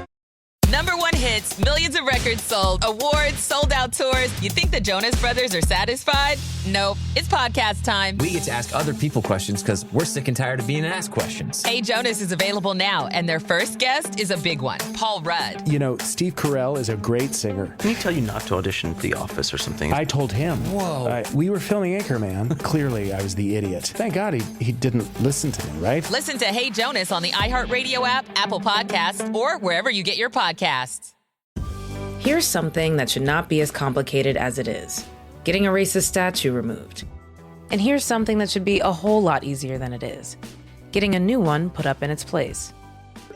Number 1 hits, millions of records sold, awards, sold out tours. You think the Jonas Brothers are satisfied? Nope. It's podcast time. We get to ask other people questions because we're sick and tired of being asked questions. Hey Jonas is available now, and their first guest is a big one, Paul Rudd. You know, Steve Carell is a great singer. Can he tell you not to audition for The Office or something? I told him. Whoa. We were filming Anchorman. Clearly, I was the idiot. Thank God he didn't listen to me, right? Listen to Hey Jonas on the iHeartRadio app, Apple Podcasts, or wherever you get your podcasts. Here's something that should not be as complicated as it is. Getting a racist statue removed. And here's something that should be a whole lot easier than it is. Getting a new one put up in its place.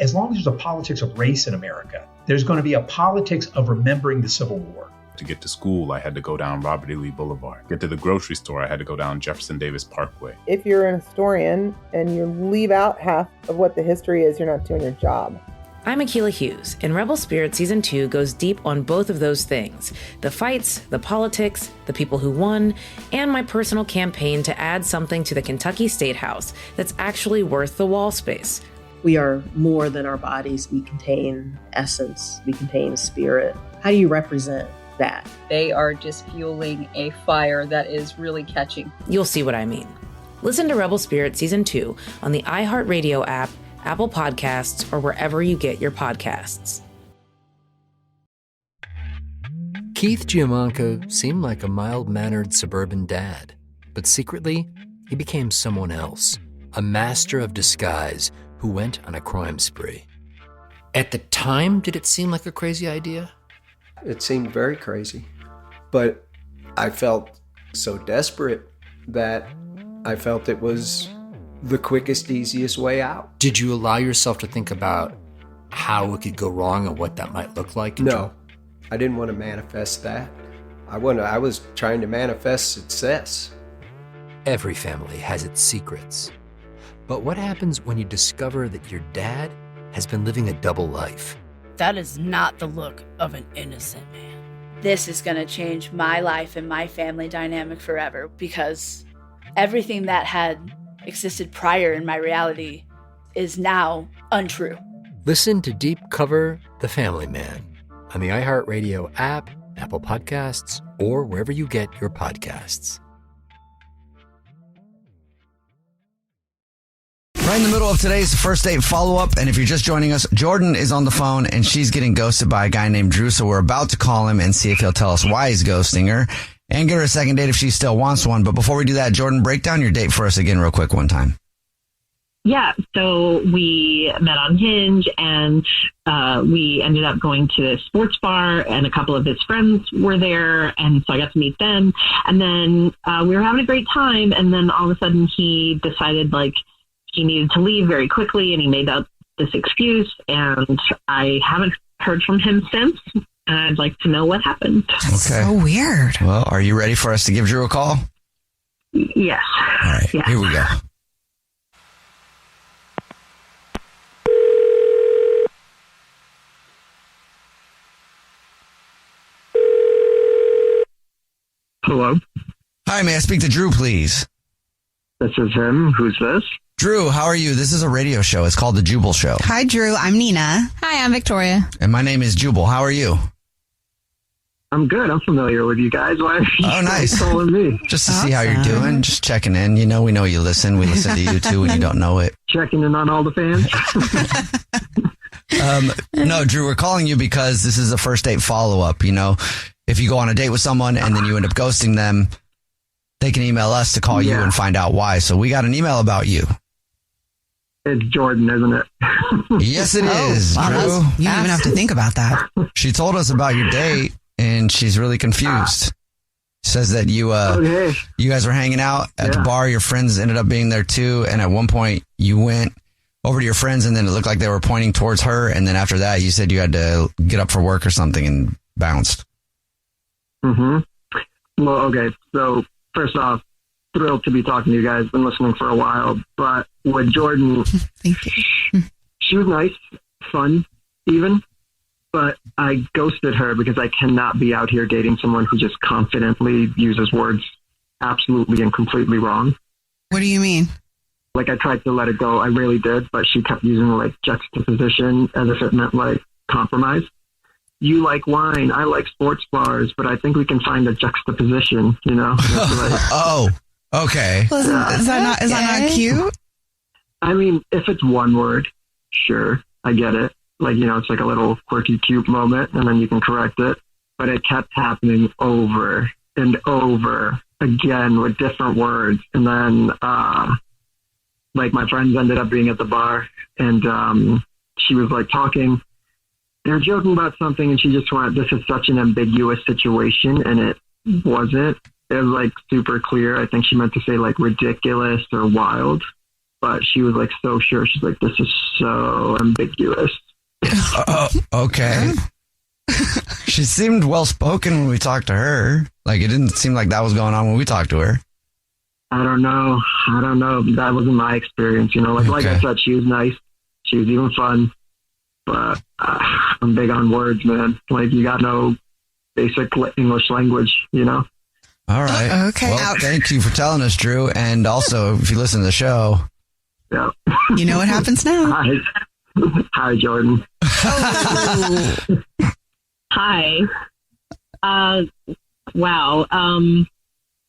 As long as there's a politics of race in America, there's going to be a politics of remembering the Civil War. To get to school, I had to go down Robert E. Lee Boulevard. Get to the grocery store, I had to go down Jefferson Davis Parkway. If you're an historian and you leave out half of what the history is, you're not doing your job. I'm Akilah Hughes, and Rebel Spirit Season 2 goes deep on both of those things. The fights, the politics, the people who won, and my personal campaign to add something to the Kentucky State House that's actually worth the wall space. We are more than our bodies. We contain essence. We contain spirit. How do you represent that? They are just fueling a fire that is really catching. You'll see what I mean. Listen to Rebel Spirit Season 2 on the iHeartRadio app, Apple Podcasts, or wherever you get your podcasts. Keith Giamanco seemed like a mild-mannered suburban dad, but secretly, he became someone else, a master of disguise who went on a crime spree. At the time, did it seem like a crazy idea? It seemed very crazy, but I felt so desperate that I felt it was the quickest, easiest way out. Did you allow yourself to think about how it could go wrong and what that might look like? No, I didn't want to manifest that. I was trying to manifest success. Every family has its secrets. But what happens when you discover that your dad has been living a double life? That is not the look of an innocent man. This is going to change my life and my family dynamic forever, because everything that had existed prior in my reality is now untrue. Listen to Deep Cover The Family Man on the iHeartRadio app, Apple Podcasts, or wherever you get your podcasts. Right in the middle of today's first date follow-up, and if you're just joining us, Jordan is on the phone and she's getting ghosted by a guy named Drew, so we're about to call him and see if he'll tell us why he's ghosting her and get her a second date if she still wants one. But before we do that, Jordan, break down your date for us again real quick one time. Yeah, so we met on Hinge, and we ended up going to a sports bar, and a couple of his friends were there, and so I got to meet them. And then we were having a great time, and then all of a sudden he decided, like, he needed to leave very quickly, and he made up this excuse, and I haven't heard from him since. And I'd like to know what happened. That's so weird. Well, are you ready for us to give Drew a call? Yes. All right, yes. Here we go. Hello? Hi, may I speak to Drew, please? This is him. Who's this? Drew, how are you? This is a radio show. It's called The Jubal Show. Hi, Drew. I'm Nina. Hi, I'm Victoria. And my name is Jubal. How are you? I'm good. I'm familiar with you guys. Why are you nice. calling me? Just to see how you're doing. Just checking in. You know, we know you listen. We listen to you, too, when you don't know it. Checking in on all the fans? No, Drew, we're calling you because this is a first date follow-up. You know, if you go on a date with someone and then you end up ghosting them, they can email us to call you and find out why. So we got an email about you. It's Jordan, isn't it? Yes, it is, wow, Drew. You don't even have to think about that. She told us about your date, and she's really confused. Says that you guys were hanging out at the bar. Your friends ended up being there, too. And at one point, you went over to your friends, and then it looked like they were pointing towards her. And then after that, you said you had to get up for work or something and bounced. Mm-hmm. Well, okay. So, first off, thrilled to be talking to you guys. Been listening for a while. But with Jordan, Thank you. She was nice, fun, even. But I ghosted her because I cannot be out here dating someone who just confidently uses words absolutely and completely wrong. What do you mean? Like, I tried to let it go. I really did. But she kept using, like, juxtaposition as if it meant, like, compromise. you like wine, I like sports bars, but I think we can find a juxtaposition, you know? Oh, okay. Well, is that not cute? I mean, if it's one word, sure, I get it. Like, you know, it's like a little quirky, cute moment, and then you can correct it. But it kept happening over and over again with different words. And then, like, my friends ended up being at the bar, and she was, like, talking. They were joking about something, and she just went, this is such an ambiguous situation, and it wasn't. It was, like, super clear. I think she meant to say, like, ridiculous or wild. But she was, like, so sure. She's like, this is so ambiguous. Okay. She seemed well-spoken when we talked to her. Like, it didn't seem like that was going on when we talked to her. I don't know. That wasn't my experience. You know, like I said, she was nice. She was even fun. But I'm big on words, man. Like, you got to know basic English language, you know? All right. Okay. Well, thank you for telling us, Drew. And also, if you listen to the show. Yeah. You know what happens now. Hi, Jordan. Hi. Wow.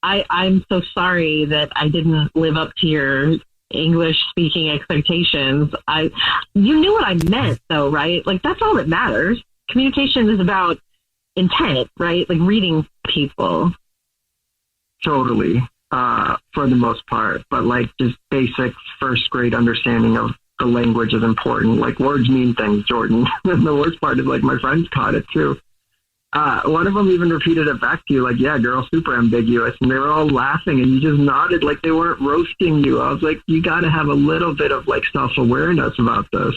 I'm so sorry that I didn't live up to your English speaking expectations. You knew what I meant though, right? Like, that's all that matters. Communication is about intent, right? Like reading people. Totally. For the most part, but like just basic first grade understanding of the language is important. Like, words mean things, Jordan. And the worst part is, like, my friends caught it too. One of them even repeated it back to you, like, yeah, girl, super ambiguous. And they were all laughing, and you just nodded like they weren't roasting you. I was like, you got to have a little bit of, like, self-awareness about this.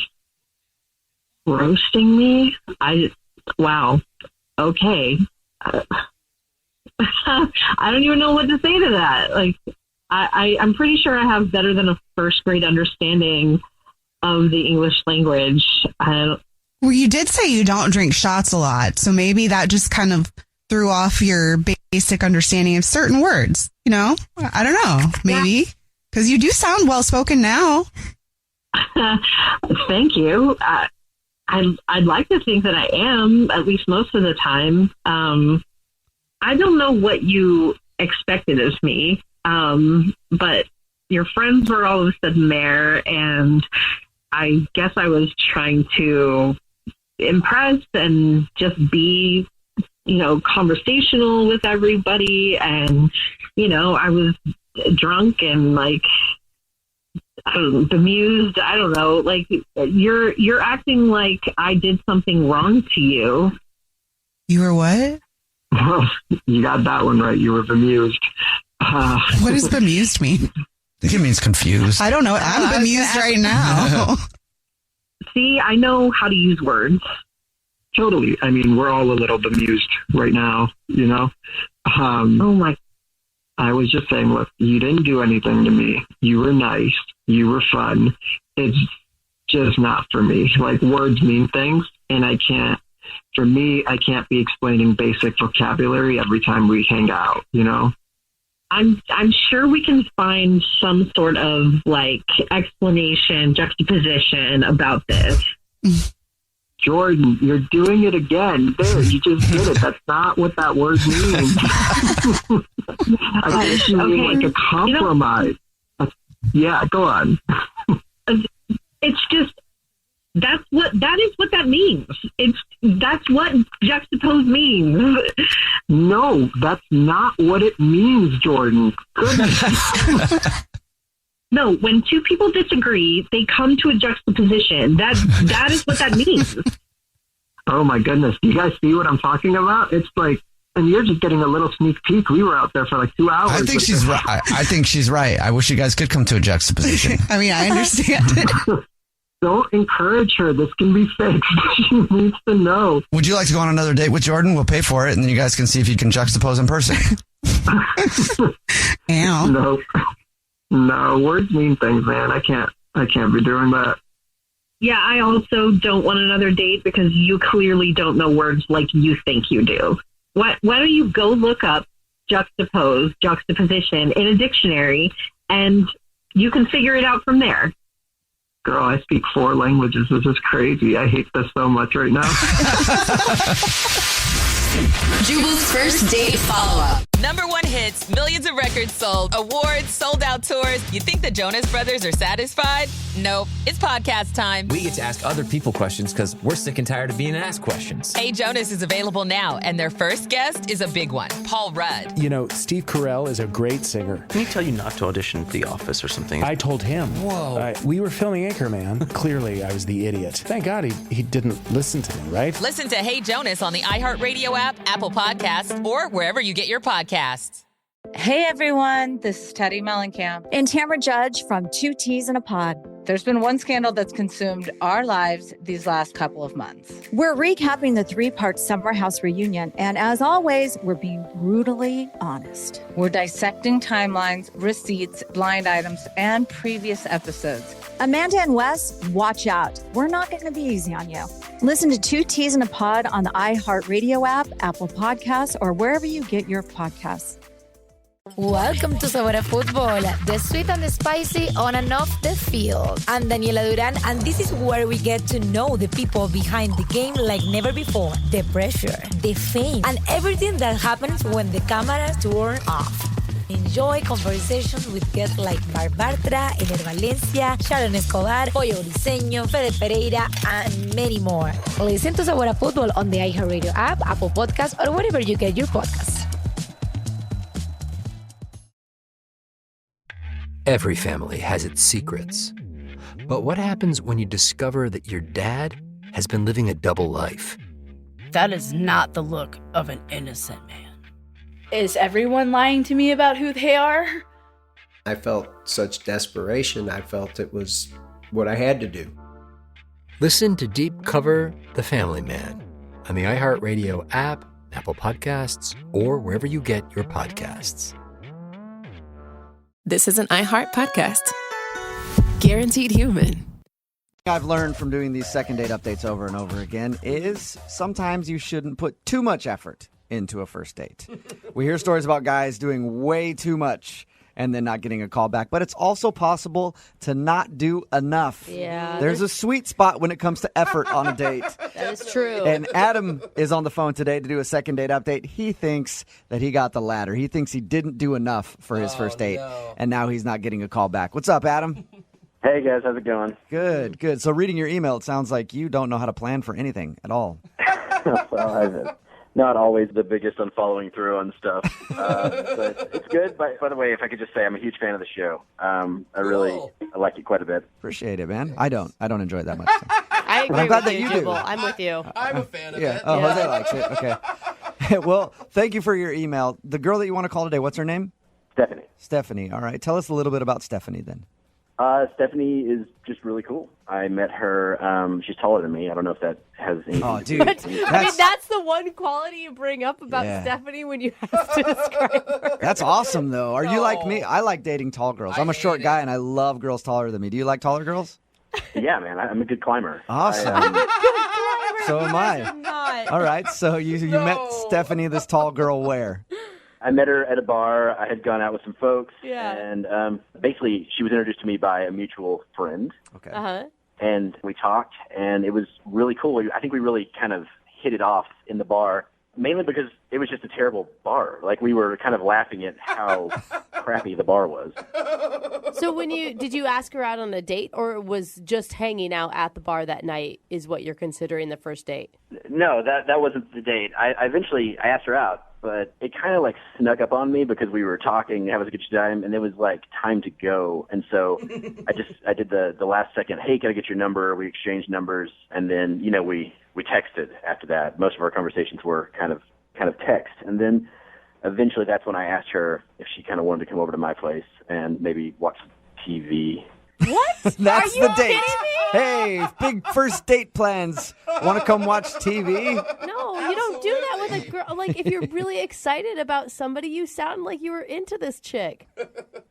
Roasting me? Wow. Okay. I don't even know what to say to that. Like, I'm pretty sure I have better than a first grade understanding of the English language. Well, you did say you don't drink shots a lot, so maybe that just kind of threw off your basic understanding of certain words. You know, I don't know, maybe because you do sound well spoken now. Thank you. I'd like to think that I am, at least most of the time. I don't know what you expected of me, but your friends were all of a sudden there, and I guess I was trying to impress and just be, you know, conversational with everybody. And, you know, I was drunk and, like, bemused. I don't know. Like, you're acting like I did something wrong to you. You were what? Well, you got that one right. You were bemused. What does bemused mean? I think it means confused. I don't know. I'm bemused right now. See, I know how to use words. Totally. I mean, we're all a little bemused right now, you know? Oh, my. I was just saying, look, you didn't do anything to me. You were nice. You were fun. It's just not for me. Like, words mean things, and I can't be explaining basic vocabulary every time we hang out, you know? I'm sure we can find some sort of, like, explanation, juxtaposition about this. Jordan, you're doing it again. There, you just did it. That's not what that word means. I think you mean like a compromise. You know, yeah, go on. It's just, that is what that means. That's what juxtapose means. No, that's not what it means, Jordan. Goodness. No, when two people disagree, they come to a juxtaposition. That is what that means. Oh my goodness. Do you guys see what I'm talking about? It's like, and you're just getting a little sneak peek. We were out there for like 2 hours. I think she's right. I think she's right. I wish you guys could come to a juxtaposition. I mean, I understand it. Don't encourage her. This can be fixed. She needs to know. Would you like to go on another date with Jordan? We'll pay for it, and then you guys can see if you can juxtapose in person. Ow. No, words mean things, man. I can't be doing that. Yeah, I also don't want another date because you clearly don't know words like you think you do. Why don't you go look up juxtaposition in a dictionary, and you can figure it out from there. Girl, I speak 4 languages. This is crazy. I hate this so much right now. Jubal's first date follow-up. Number 1 hits, millions of records sold, awards, sold-out tours. You think the Jonas Brothers are satisfied? Nope. It's podcast time. We get to ask other people questions because we're sick and tired of being asked questions. Hey Jonas is available now, and their first guest is a big one, Paul Rudd. You know, Steve Carell is a great singer. Didn't he tell you not to audition for The Office or something? I told him. Whoa. We were filming Anchorman. Clearly, I was the idiot. Thank God he didn't listen to me, right? Listen to Hey Jonas on the iHeartRadio app, Apple Podcasts, or wherever you get your podcasts. Hey everyone, this is Teddy Mellencamp and Tamara Judge from 2 T's in a Pod. There's been one scandal that's consumed our lives these last couple of months. We're recapping the 3-part Summer House reunion, and as always, we're being brutally honest. We're dissecting timelines, receipts, blind items, and previous episodes. Amanda and Wes, watch out. We're not going to be easy on you. Listen to 2 T's in a Pod on the iHeartRadio app, Apple Podcasts, or wherever you get your podcasts. Welcome to Sabor a Fútbol, the sweet and the spicy on and off the field. I'm Daniela Duran, and this is where we get to know the people behind the game like never before. The pressure, the fame, and everything that happens when the cameras turn off. Enjoy conversations with guests like Bar Bartra, Ener Valencia, Sharon Escobar, Pollo Briseño, Fede Pereira, and many more. Listen to Sabor a Fútbol on the iHeartRadio app, Apple Podcasts, or wherever you get your podcasts. Every family has its secrets. But what happens when you discover that your dad has been living a double life? That is not the look of an innocent man. Is everyone lying to me about who they are? I felt such desperation. I felt it was what I had to do. Listen to Deep Cover The Family Man on the iHeartRadio app, Apple Podcasts, or wherever you get your podcasts. This is an iHeart podcast. Guaranteed human. I've learned from doing these second date updates over and over again is sometimes you shouldn't put too much effort into a first date. We hear stories about guys doing way too much and then not getting a call back, but it's also possible to not do enough. Yeah. There's a sweet spot when it comes to effort on a date. That is true. And Adam is on the phone today to do a second date update. He thinks that he got the latter. He thinks he didn't do enough for his first date, and now he's not getting a call back. What's up, Adam? Hey, guys. How's it going? Good, good. So reading your email, it sounds like you don't know how to plan for anything at all. Well, I'm not always the biggest on following through on stuff, but it's good. By the way, if I could just say, I'm a huge fan of the show. I like it quite a bit. Appreciate it, man. I don't enjoy it that much. So. I agree I'm glad with that you Jubal. do. I'm with you. I'm a fan of Yeah. it. Oh, Jose likes it. Okay. Well, thank you for your email. The girl that you want to call today, what's her name? Stephanie. Stephanie. All right. Tell us a little bit about Stephanie then. Stephanie is just really cool. I met her. She's taller than me. I don't know if that has anything to do with it. I mean, that's the one quality you bring up about Yeah. Stephanie when you have to describe her. That's awesome, though. Are you like me? I like dating tall girls. I'm a short guy, and I love girls taller than me. Do you like taller girls? Yeah, man. I'm a good climber. Awesome. So am I. All right. So you met Stephanie, this tall girl, where? I met her at a bar. I had gone out with some folks. Yeah. And basically, she was introduced to me by a mutual friend. Okay. Uh-huh. And we talked, and it was really cool. I think we really kind of hit it off in the bar, mainly because it was just a terrible bar. Like, we were kind of laughing at how crappy the bar was. So did you ask her out on a date, or was just hanging out at the bar that night is what you're considering the first date? No, that wasn't the date. I eventually asked her out, but it kind of like snuck up on me because we were talking, having a good time, and it was like time to go. And so I did the last second, hey, can I get your number? We exchanged numbers, and then, we texted after that. Most of our conversations were kind of text. And then eventually that's when I asked her if she kind of wanted to come over to my place and maybe watch TV. What? That's Are you the date. kidding me? Hey, big first date plans. Want to come watch TV? No, you don't do that with a girl. Like, if you're really excited about somebody, you sound like you were into this chick.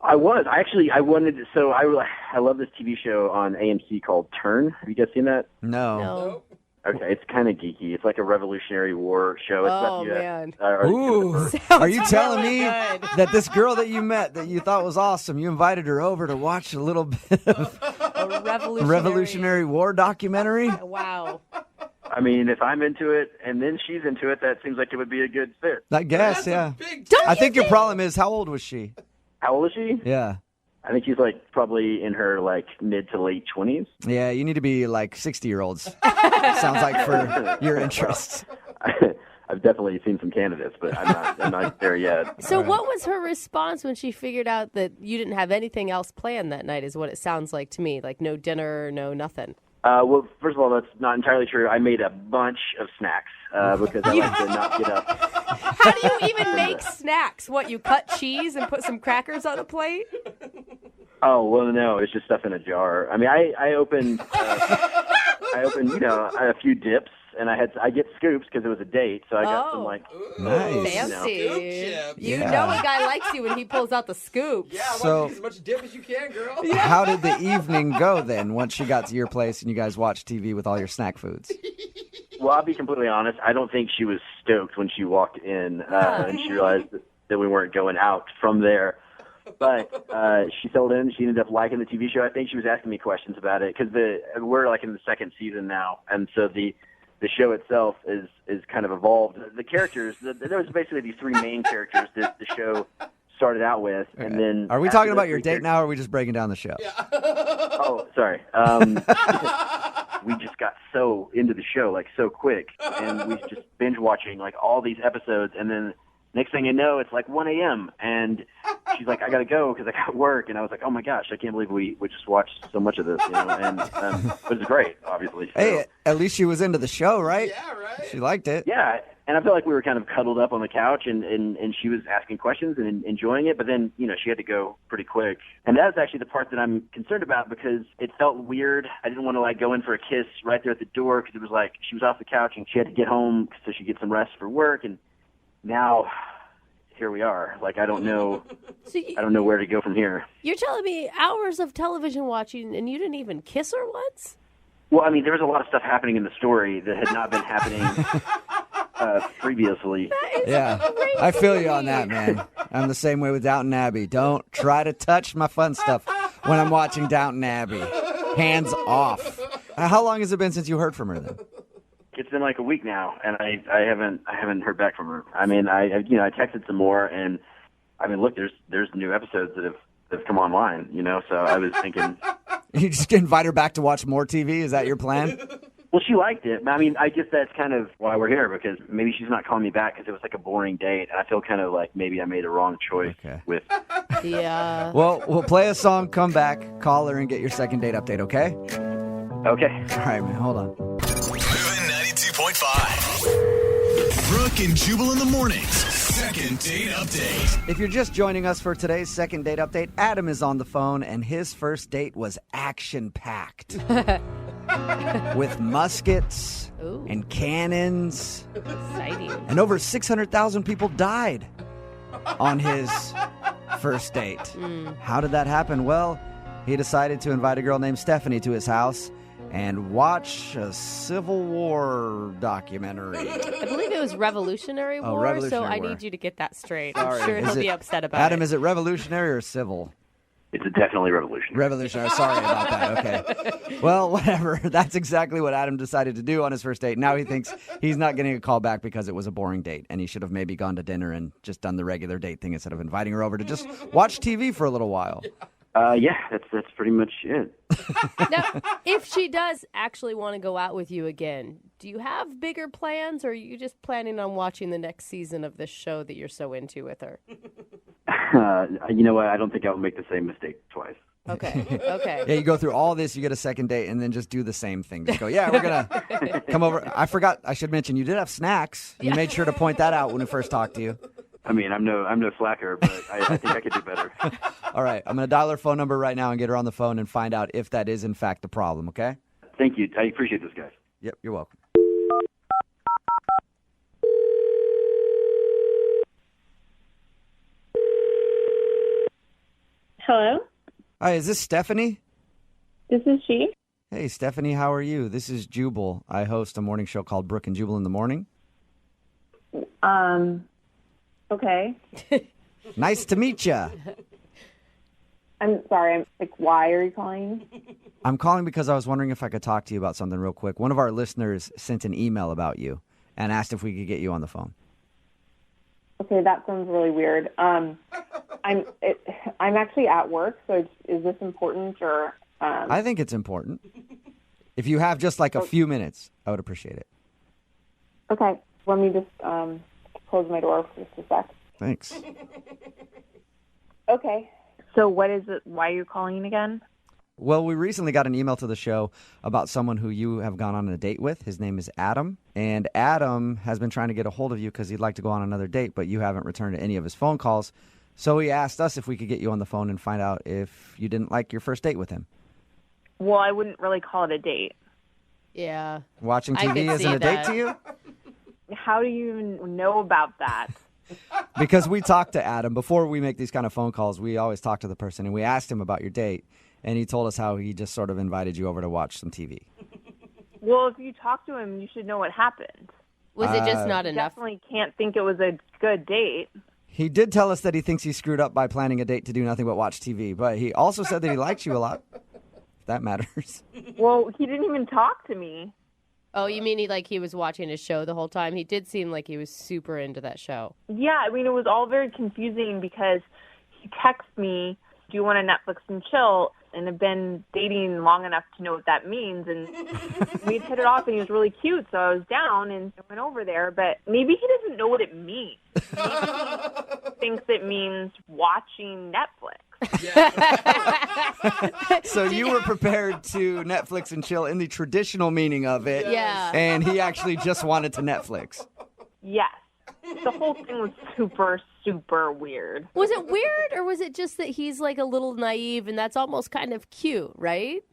I was. I wanted to, so I love this TV show on AMC called Turn. Have you guys seen that? No. Okay, it's kind of geeky. It's like a Revolutionary War show. It's about the, man. Ooh. Are you telling me that this girl that you met that you thought was awesome, you invited her over to watch a little bit of A Revolutionary War documentary? Wow. I mean, if I'm into it and then she's into it, that seems like it would be a good fit. I guess, yeah. I think your problem is, how old was she? How old is she? Yeah. I think she's like probably in her like mid to late 20s. Yeah, you need to be like 60-year-olds. Sounds like for your interests. I've definitely seen some candidates, but I'm not there yet. So what was her response when she figured out that you didn't have anything else planned that night, is what it sounds like to me? Like no dinner, no nothing. Well, first of all, that's not entirely true. I made a bunch of snacks because I like to not get up. How do you even make snacks? What, you cut cheese and put some crackers on a plate? Oh, well, no, it's just stuff in a jar. I mean, I opened, a few dips, and I get scoops because it was a date, so I got some, like... Nice. Fancy. You know a guy likes you when he pulls out the scoops. Yeah, I So- want to use as much dip as you can, girl. How did the evening go then, once she got to your place and you guys watched TV with all your snack foods? Well, I'll be completely honest. I don't think she was stoked when she walked in and she realized that we weren't going out from there. But she settled in. She ended up liking the TV show. I think she was asking me questions about it because we're like in the second season now, and so the show itself is kind of evolved. The characters, there was basically these three main characters that the show started out with, and then Are we after talking those about your three date now, or are we just breaking down the show? Oh, sorry. We just got so into the show, like, so quick, and we just binge watching, like, all these episodes, and then next thing you know, it's like 1 a.m., and she's like, I gotta go because I got work, and I was like, oh my gosh, I can't believe we just watched so much of this, and it was great, obviously. So. Hey, at least she was into the show, right? Yeah, right. She liked it. Yeah, and I felt like we were kind of cuddled up on the couch, and she was asking questions and enjoying it, but then, she had to go pretty quick. And that was actually the part that I'm concerned about because it felt weird. I didn't want to, like, go in for a kiss right there at the door because it was like she was off the couch and she had to get home so she could get some rest for work, and now here we are. Like, I don't know where to go from here. You're telling me hours of television watching and you didn't even kiss her once? Well, I mean, there was a lot of stuff happening in the story that had not been happening previously. Yeah, I feel you on that, man. I'm the same way with Downton Abbey. Don't try to touch my fun stuff when I'm watching Downton Abbey. Hands off. How long has it been since you heard from her then? It's been like a week now, and I haven't heard back from her. I mean, I texted some more, and I mean, look, there's new episodes that have come online, So I was thinking, You just invite her back to watch more TV? Is that your plan? well, she liked it. I mean, I guess that's kind of why we're here because maybe she's not calling me back because it was like a boring date, and I feel kind of like maybe I made a wrong choice with. Yeah. Well, we'll play a song, come back, call her, and get your second date update. Okay? Okay. All right, man. Hold on. 92.5. Brooke and Jubal in the mornings. Second date update. If you're just joining us for today's second date update, Adam is on the phone, and his first date was action-packed. With muskets and cannons. Exciting. And over 600,000 people died on his first date. How did that happen? Well, he decided to invite a girl named Stephanie to his house and watch a Civil War documentary. I believe it was Revolutionary War, Revolutionary so I War. need you to get that straight. Sorry. I'm sure Is he'll it- be upset about Adam, it. is it revolutionary or civil? It's definitely revolutionary. Revolutionary. Sorry about that. Okay. Well, whatever. That's exactly what Adam decided to do on his first date. Now he thinks he's not getting a call back because it was a boring date, and he should have maybe gone to dinner and just done the regular date thing instead of inviting her over to just watch TV for a little while. Yeah, that's pretty much it. Now, if she does actually want to go out with you again, do you have bigger plans, or are you just planning on watching the next season of this show that you're so into with her? You know what? I don't think I'll make the same mistake twice. Okay. Yeah, you go through all this, you get a second date, and then just do the same thing. Just go, yeah, we're going to come over. I forgot, I should mention, you did have snacks. You made sure to point that out when we first talked to you. I mean, I'm no slacker, but I think I could do better. All right, I'm going to dial her phone number right now and get her on the phone and find out if that is, in fact, the problem, okay? Thank you. I appreciate this, guys. Yep, you're welcome. Hello, Hi, is this Stephanie? this is she. Hey, Stephanie, how are you? This is Jubal. I host a morning show called Brooke and Jubal in the morning. Okay. Nice to meet you. I'm sorry. Why are you calling? I'm calling because I was wondering if I could talk to you about something real quick. One of our listeners sent an email about you and asked if we could get you on the phone. Okay, that sounds really weird. I'm actually at work, so is this important or? I think it's important. If you have just like a few minutes, I would appreciate it. Okay, let me just close my door for just a sec. Thanks. Okay. So what is it? Why are you calling again? Well, we recently got an email to the show about someone who you have gone on a date with. His name is Adam. And Adam has been trying to get a hold of you because he'd like to go on another date, but you haven't returned any of his phone calls. So he asked us if we could get you on the phone and find out if you didn't like your first date with him. Well, I wouldn't really call it a date. Yeah. Watching TV isn't a date to you? How do you even know about that? Because we talked to Adam. Before we make these kind of phone calls, we always talk to the person, and we asked him about your date, and he told us how he just sort of invited you over to watch some TV. Well, if you talk to him, you should know what happened. Was it just not enough? Definitely can't think it was a good date. He did tell us that he thinks he screwed up by planning a date to do nothing but watch TV, but he also said that he likes you a lot, if that matters. Well, he didn't even talk to me. Oh, you mean he was watching his show the whole time? He did seem like he was super into that show. Yeah, I mean, it was all very confusing because he texted me, do you want to Netflix and chill? And I've been dating long enough to know what that means. And we'd hit it off, and he was really cute, so I was down and went over there. But maybe he doesn't know what it means. Maybe he thinks it means watching Netflix. So you were prepared to Netflix and chill in the traditional meaning of it. Yeah. And he actually just wanted to Netflix. Yes. The whole thing was super, super weird. Was it weird, or was it just that he's like a little naive and that's almost kind of cute, right?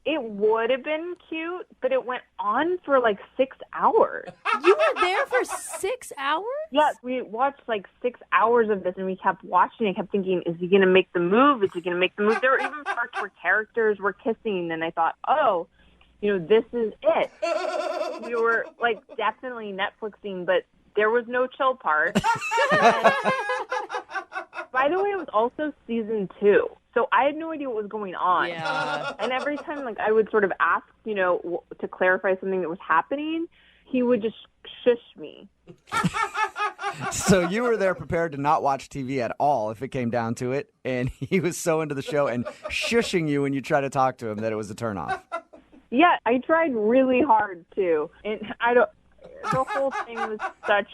It would have been cute, but it went on for like 6 hours. You were there for 6 hours? Yes, we watched like 6 hours of this, and we kept watching and kept thinking, is he going to make the move? Is he going to make the move? There were even parts where characters were kissing, and I thought, oh, this is it. We were like definitely Netflixing, but there was no chill part. By the way, it was also season 2. So I had no idea what was going on. Yeah. And every time I would sort of ask, to clarify something that was happening, he would just shush me. So you were there prepared to not watch TV at all if it came down to it. And he was so into the show and shushing you when you try to talk to him that it was a turnoff. Yeah, I tried really hard too. And the whole thing was such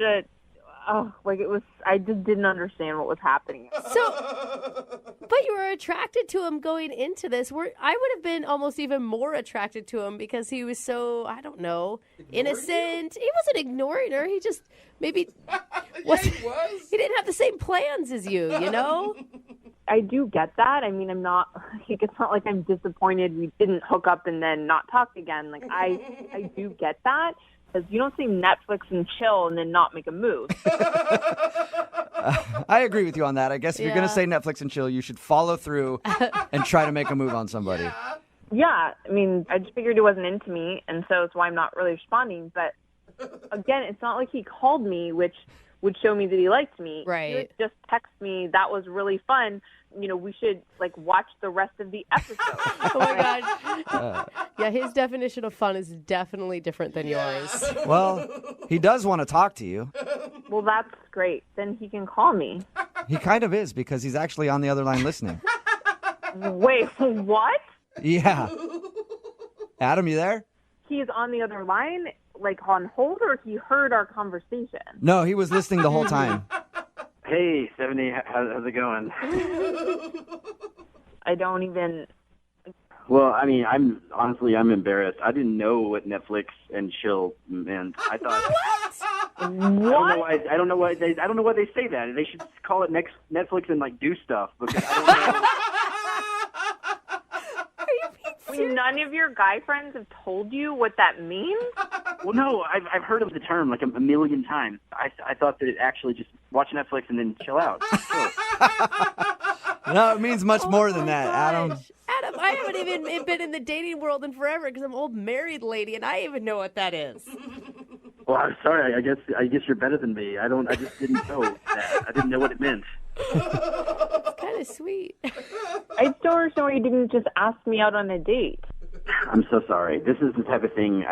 I just didn't understand what was happening. But you were attracted to him going into this. I would have been almost even more attracted to him because he was so, I don't know, innocent. He wasn't ignoring her. He just maybe wasn't. He was. He didn't have the same plans as you, I do get that. I mean, it's not like I'm disappointed we didn't hook up and then not talk again. I do get that. Because you don't say Netflix and chill and then not make a move. I agree with you on that. I guess if you're going to say Netflix and chill, you should follow through and try to make a move on somebody. Yeah. I mean, I just figured he wasn't into me, and so that's why I'm not really responding. But again, it's not like he called me, which would show me that he liked me. Right. He would just text me, that was really fun. We should watch the rest of the episode. Oh my God. Yeah, his definition of fun is definitely different than yours. Well, he does want to talk to you. Well, that's great. Then he can call me. He kind of is because he's actually on the other line listening. Wait, what? Yeah. Adam, you there? He's on the other line, on hold, or he heard our conversation? No, he was listening the whole time. Hey, 70, how's it going? I don't even... Well, I mean, I'm embarrassed. I didn't know what Netflix and chill meant. I thought... What? I don't know why they say that. They should call it Netflix and do stuff, because I don't know. None of your guy friends have told you what that means? Well, no, I've heard of the term a million times. I thought that it actually just watch Netflix and then chill out. No, it means much more than that, Adam. Adam, I haven't even been in the dating world in forever because I'm an old married lady, and I even know what that is. Well, I'm sorry. I guess you're better than me. I just didn't know that. I didn't know what it meant. It's kind kind of sweet. I don't understand why you didn't just ask me out on a date. I'm so sorry. This is the type of thing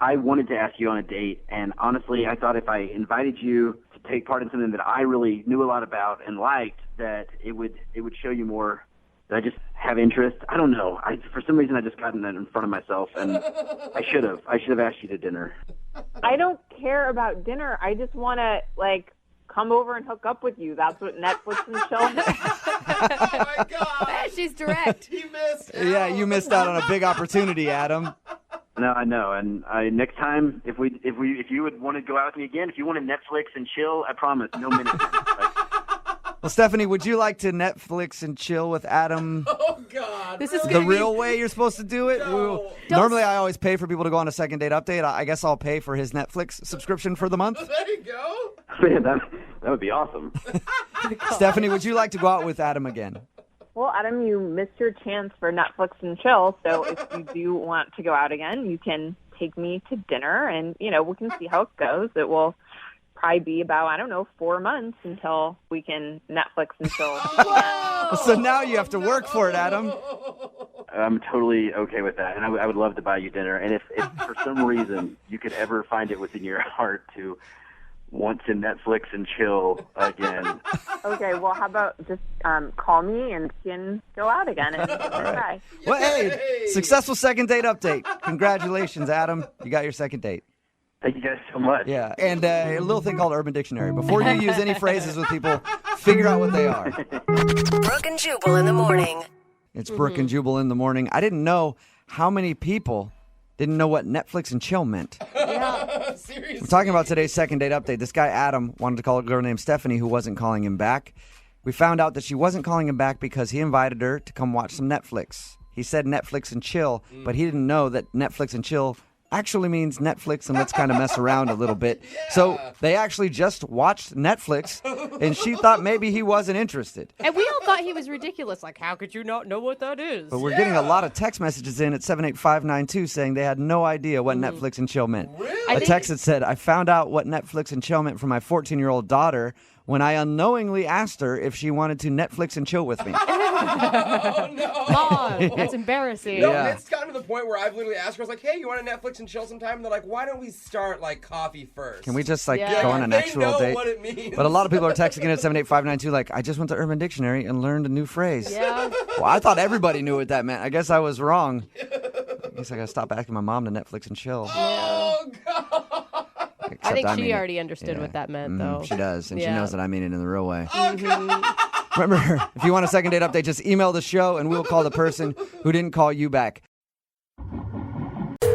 I wanted to ask you on a date, and honestly, I thought if I invited you to take part in something that I really knew a lot about and liked, that it would show you more. That I just have interest. I don't know. For some reason I just gotten that in front of myself, and I should have asked you to dinner. I don't care about dinner. I just want to come over and hook up with you. That's what Netflix and chill. Oh my God! She's direct. You missed out on a big opportunity, Adam. No, I know. And next time, if you would want to go out with me again, if you want to Netflix and chill, I promise, no minutes. Well, Stephanie, would you like to Netflix and chill with Adam? Oh, God. This is the real way you're supposed to do it? No. Normally, I always pay for people to go on a second date update. I guess I'll pay for his Netflix subscription for the month. There you go. Man, that would be awesome. Stephanie, would you like to go out with Adam again? Well, Adam, you missed your chance for Netflix and chill. So if you do want to go out again, you can take me to dinner, and we can see how it goes. It will probably be about 4 months until we can Netflix and chill. So now you have to work for it, Adam. I'm totally okay with that, and I would love to buy you dinner. And if for some reason you could ever find it within your heart to want to Netflix and chill again. Okay, well, how about just call me and we can go out again and try. Well, hey, successful second date update. Congratulations, Adam. You got your second date. Thank you guys so much. Yeah, and a little thing called Urban Dictionary. Before you use any phrases with people, figure out what they are. Brooke and Jubal in the morning. It's Brooke and Jubal in the morning. I didn't know how many people didn't know what Netflix and chill meant. Yeah, seriously. We're talking about today's second date update. This guy, Adam, wanted to call a girl named Stephanie who wasn't calling him back. We found out that she wasn't calling him back because he invited her to come watch some Netflix. He said Netflix and chill, but he didn't know that Netflix and chill actually means Netflix and let's kind of mess around a little bit. Yeah. So they actually just watched Netflix, and she thought maybe he wasn't interested. And we all thought he was ridiculous. Like, how could you not know what that is? But we're getting a lot of text messages in at 78592 saying they had no idea what Netflix and chill meant. Really? A text that said, I found out what Netflix and chill meant for my 14-year-old daughter when I unknowingly asked her if she wanted to Netflix and chill with me. Oh, no. Mom, that's embarrassing. No, it's gotten to the point where I've literally asked her, I was like, hey, you want to Netflix and chill sometime? And they're like, why don't we start, coffee first? Can we just, go on an actual date? They know what it means. But a lot of people are texting in at 78592 like, I just went to Urban Dictionary and learned a new phrase. Yeah. Well, I thought everybody knew what that meant. I guess I was wrong. I guess I got to stop asking my mom to Netflix and chill. Oh, God. I think she already understood what that meant, though. She does, and she knows that I mean it in the real way. Oh, God. Remember, if you want a second date update, just email the show, and we'll call the person who didn't call you back. Brooke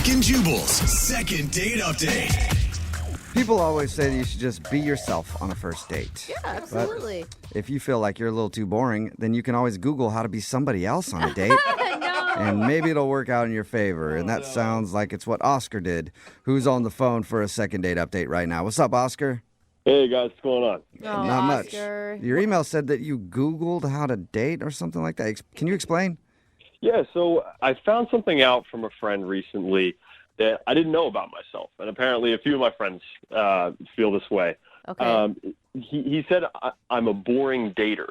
and Jubal's second date update. People always say that you should just be yourself on a first date. Yeah, absolutely. But if you feel like you're a little too boring, then you can always Google how to be somebody else on a date. No. And maybe it'll work out in your favor. And that sounds like it's what Oscar did, who's on the phone for a second date update right now. What's up, Oscar? Hey, guys, what's going on? Oh, Not Oscar. much. Your email said that you Googled how to date or something like that. Can you explain? Yeah, so I found something out from a friend recently that I didn't know about myself. And apparently a few of my friends feel this way. Okay. He said I'm a boring dater.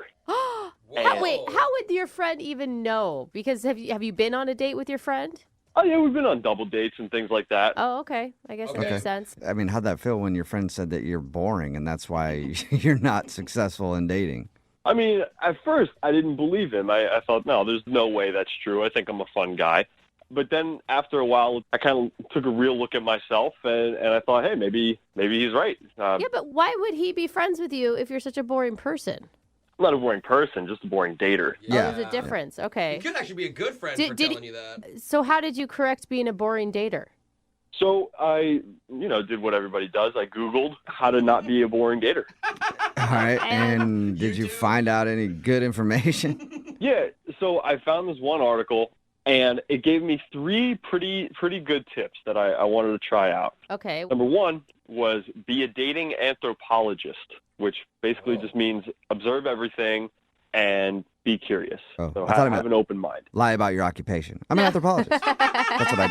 Wait, how would your friend even know? Because have you been on a date with your friend? Oh, yeah, we've been on double dates and things like that. Oh, okay. I guess that makes sense. I mean, how'd that feel when your friend said that you're boring and that's why you're not successful in dating? I mean, at first, I didn't believe him. I thought, no, there's no way that's true. I think I'm a fun guy. But then after a while, I kind of took a real look at myself, and I thought, hey, maybe he's right. Yeah, but why would he be friends with you if you're such a boring person? I'm not a boring person, just a boring dater. Yeah. Oh, there's a difference. Okay. You could actually be a good friend for telling you that. So how did you correct being a boring dater? So I, did what everybody does. I Googled how to not be a boring dater. All right. And did you find out any good information? Yeah. So I found this one article, and it gave me 3 pretty good tips that I wanted to try out. Okay. Number 1 was be a dating anthropologist, which basically just means observe everything and be curious. Oh, so I thought have an open mind. Lie about your occupation. I'm an anthropologist. That's what I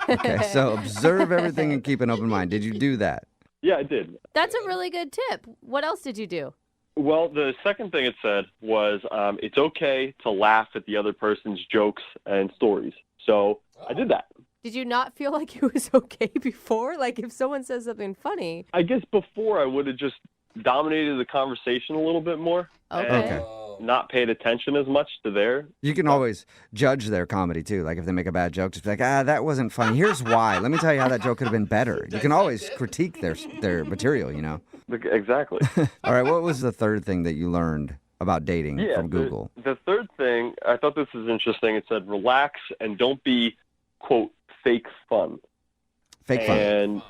do. Okay, so observe everything and keep an open mind. Did you do that? Yeah, I did. That's a really good tip. What else did you do? Well, the second thing it said was it's okay to laugh at the other person's jokes and stories. So I did that. Did you not feel like it was okay before? Like if someone says something funny? I guess before I would have just dominated the conversation a little bit more. Okay. And not paid attention as much to their... You can always judge their comedy, too. Like, if they make a bad joke, just be like, that wasn't funny. Here's why. Let me tell you how that joke could have been better. You can always critique their material, you know? Exactly. All right, what was the third thing that you learned about dating from Google? The third thing, I thought this was interesting. It said, relax and don't be, quote, fake fun. Fake fun. And,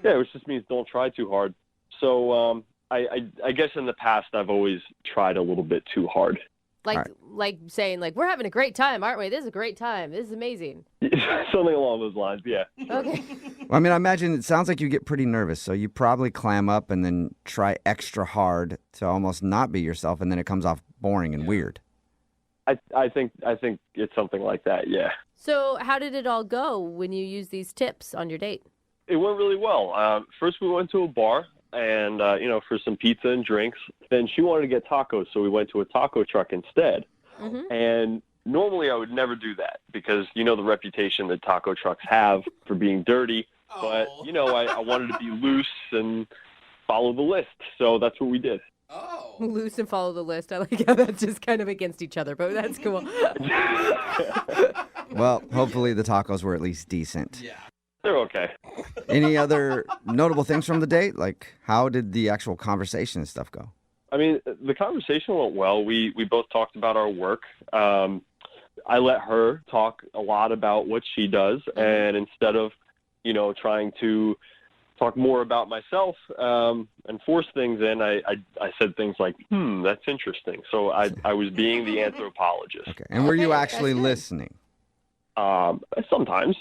yeah, which just means don't try too hard. So, I guess in the past I've always tried a little bit too hard. Like saying, like, we're having a great time, aren't we? This is a great time. This is amazing. Something along those lines, yeah. Okay. Well, I mean, I imagine it sounds like you get pretty nervous, so you probably clam up and then try extra hard to almost not be yourself, and then it comes off boring and weird. I think it's something like that, yeah. So how did it all go when you used these tips on your date? It went really well. First we went to a bar. And, for some pizza and drinks. Then she wanted to get tacos, so we went to a taco truck instead. Mm-hmm. And normally I would never do that because, the reputation that taco trucks have for being dirty. But, I wanted to be loose and follow the list. So that's what we did. Oh. Loose and follow the list. I like how that's just kind of against each other, but that's cool. Well, hopefully the tacos were at least decent. Yeah. They're okay. Any other notable things from the date? Like, how did the actual conversation and stuff go? I mean, the conversation went well. We both talked about our work. I let her talk a lot about what she does, and instead of, trying to talk more about myself and force things in, I said things like, that's interesting. So I was being the anthropologist. Okay. And were you actually listening? Sometimes,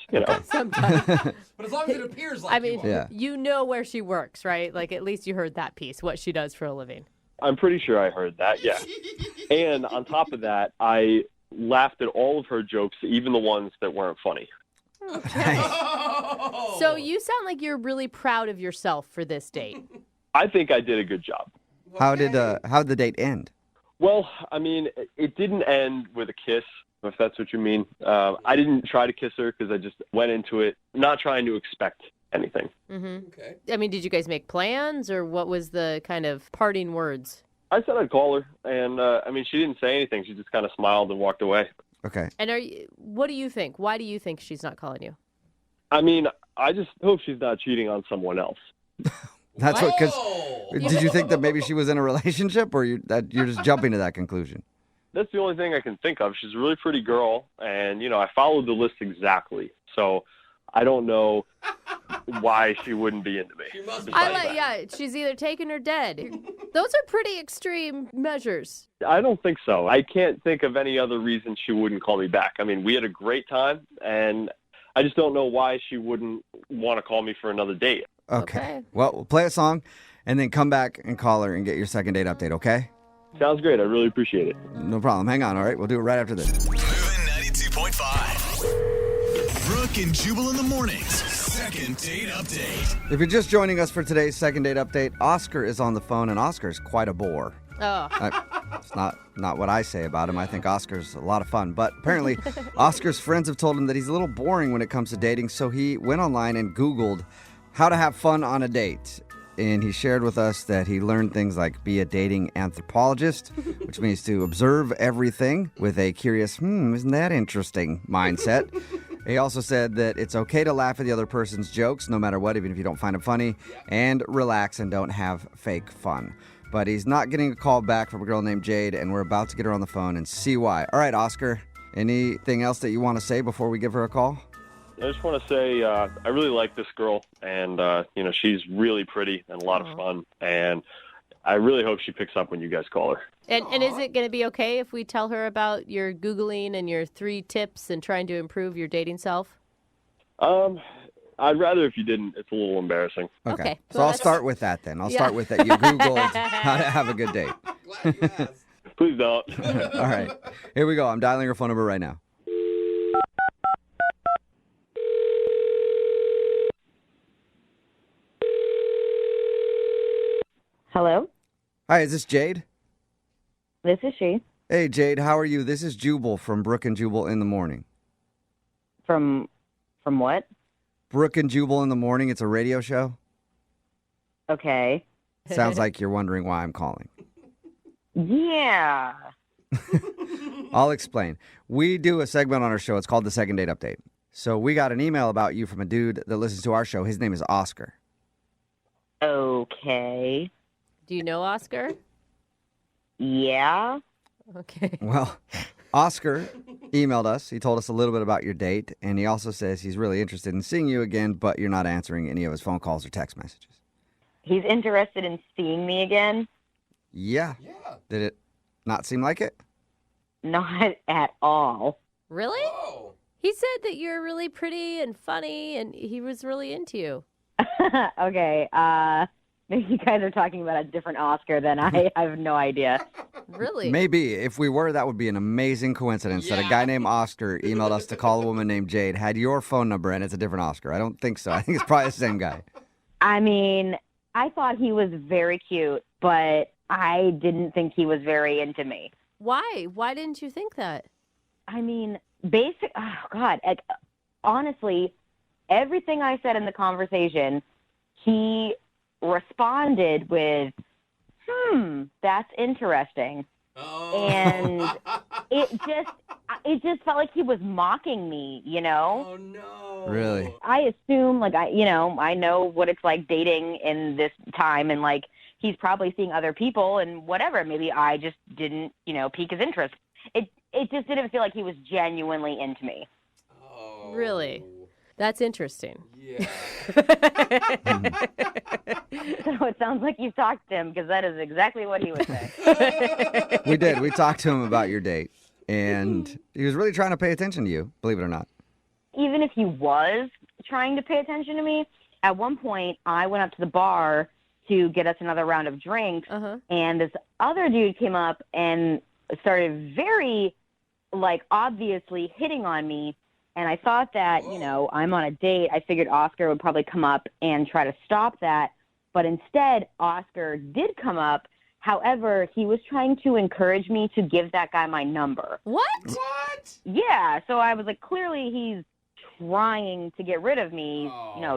Sometimes. But as long as it appears like you know where she works, right? Like, at least you heard that piece, what she does for a living. I'm pretty sure I heard that, yeah. And on top of that, I laughed at all of her jokes, even the ones that weren't funny. Okay. So you sound like you're really proud of yourself for this date. I think I did a good job. How did the date end? Well, I mean, it didn't end with a kiss, if that's what you mean. I didn't try to kiss her because I just went into it not trying to expect anything. Mm-hmm. Okay. I mean, did you guys make plans, or what was the kind of parting words? I said I'd call her, and she didn't say anything. She just kind of smiled and walked away. Okay. And what do you think? Why do you think she's not calling you? I mean, I just hope she's not cheating on someone else. That's what, because did you think that maybe she was in a relationship, or you're just jumping to that conclusion? That's the only thing I can think of. She's a really pretty girl, and, I followed the list exactly. So I don't know why she wouldn't be into me. She's either taken or dead. Those are pretty extreme measures. I don't think so. I can't think of any other reason she wouldn't call me back. I mean, we had a great time, and I just don't know why she wouldn't want to call me for another date. Okay. Well, we'll play a song, and then come back and call her and get your second date update, okay? Sounds great. I really appreciate it. No problem. Hang on, all right? We'll do it right after this. Moving 92.5. Brooke and Jubal in the mornings. Second date update. If you're just joining us for today's second date update, Oscar is on the phone, and Oscar's quite a bore. Oh. It's not what I say about him. I think Oscar's a lot of fun. But apparently, Oscar's friends have told him that he's a little boring when it comes to dating, so he went online and Googled how to have fun on a date. And he shared with us that he learned things like be a dating anthropologist, which means to observe everything with a curious, isn't that interesting mindset. He also said that it's okay to laugh at the other person's jokes, no matter what, even if you don't find them funny, and relax and don't have fake fun. But he's not getting a call back from a girl named Jade, and we're about to get her on the phone and see why. All right, Oscar, anything else that you want to say before we give her a call? I just want to say I really like this girl, and, she's really pretty and a lot of fun, and I really hope she picks up when you guys call her. And is it going to be okay if we tell her about your Googling and your 3 tips and trying to improve your dating self? I'd rather if you didn't. It's a little embarrassing. Okay. So I'll start with that then. I'll start with that. You Googled how to have a good date. Glad you asked. Please don't. All right. Here we go. I'm dialing her phone number right now. Hello? Hi, is this Jade? This is she. Hey, Jade, how are you? This is Jubal from Brooke and Jubal in the Morning. From what? Brooke and Jubal in the Morning. It's a radio show. Okay. Sounds like you're wondering why I'm calling. Yeah. I'll explain. We do a segment on our show. It's called the Second Date Update. So we got an email about you from a dude that listens to our show. His name is Oscar. Okay. Do you know Oscar? Yeah. Okay. Well, Oscar emailed us. He told us a little bit about your date, and he also says he's really interested in seeing you again, but you're not answering any of his phone calls or text messages. He's interested in seeing me again? Yeah. Did it not seem like it? Not at all. Really? He said that you're really pretty and funny, and he was really into you. Okay. Maybe you guys are talking about a different Oscar than I have no idea. Really? Maybe. If we were, that would be an amazing coincidence that a guy named Oscar emailed us to call a woman named Jade, had your phone number, and it's a different Oscar. I don't think so. I think it's probably the same guy. I mean, I thought he was very cute, but I didn't think he was very into me. Why? Why didn't you think that? I mean, honestly, everything I said in the conversation, he responded with, that's interesting. And it just felt like he was mocking me, you know? Oh, no. Really? I assume, I know what it's like dating in this time, and, he's probably seeing other people and whatever. Maybe I just didn't, pique his interest. It just didn't feel like he was genuinely into me. Oh. Really? That's interesting. Yeah. So it sounds like you've talked to him, because that is exactly what he would say. We did. We talked to him about your date, and he was really trying to pay attention to you, believe it or not. Even if he was trying to pay attention to me, at one point I went up to the bar to get us another round of drinks, and this other dude came up and started very, obviously hitting on me. And I thought that, I'm on a date. I figured Oscar would probably come up and try to stop that. But instead, Oscar did come up. However, he was trying to encourage me to give that guy my number. What? Yeah. So I was like, clearly he's trying to get rid of me,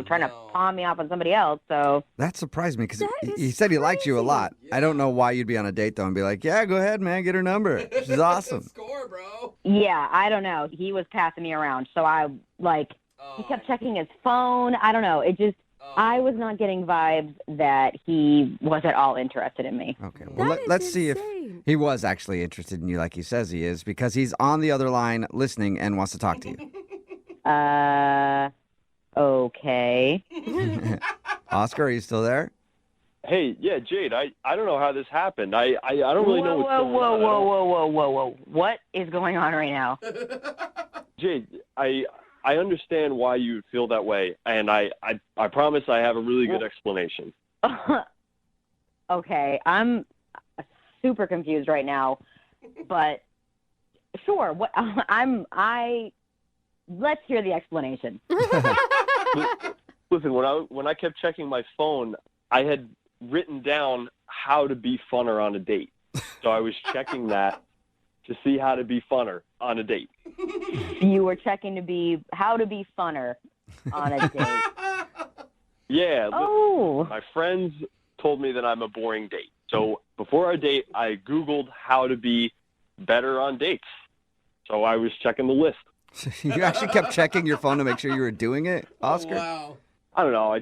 trying to palm me off on somebody else. So that surprised me, because he said he liked you a lot. Yeah. I don't know why you'd be on a date, though, and be like, yeah, go ahead, man, get her number. She's awesome. Score, bro. Yeah, I don't know. He was passing me around. So I, he kept checking his phone. I don't know. I was not getting vibes that he was at all interested in me. Okay, well, let's see if he was actually interested in you like he says he is, because he's on the other line listening and wants to talk to you. Okay. Oscar, are you still there? Hey, yeah, Jade, I don't know how this happened. I don't really know what's going on. Whoa. What is going on right now? Jade, I understand why you feel that way, and I promise I have a really good explanation. Okay, I'm super confused right now, but sure. Let's hear the explanation. Listen, when I kept checking my phone, I had written down how to be funner on a date. So I was checking that to see how to be funner on a date. You were checking how to be funner on a date. Yeah. Oh. My friends told me that I'm a boring date. So before our date, I Googled how to be better on dates. So I was checking the list. You actually kept checking your phone to make sure you were doing it, Oscar? Oh, wow. I don't know.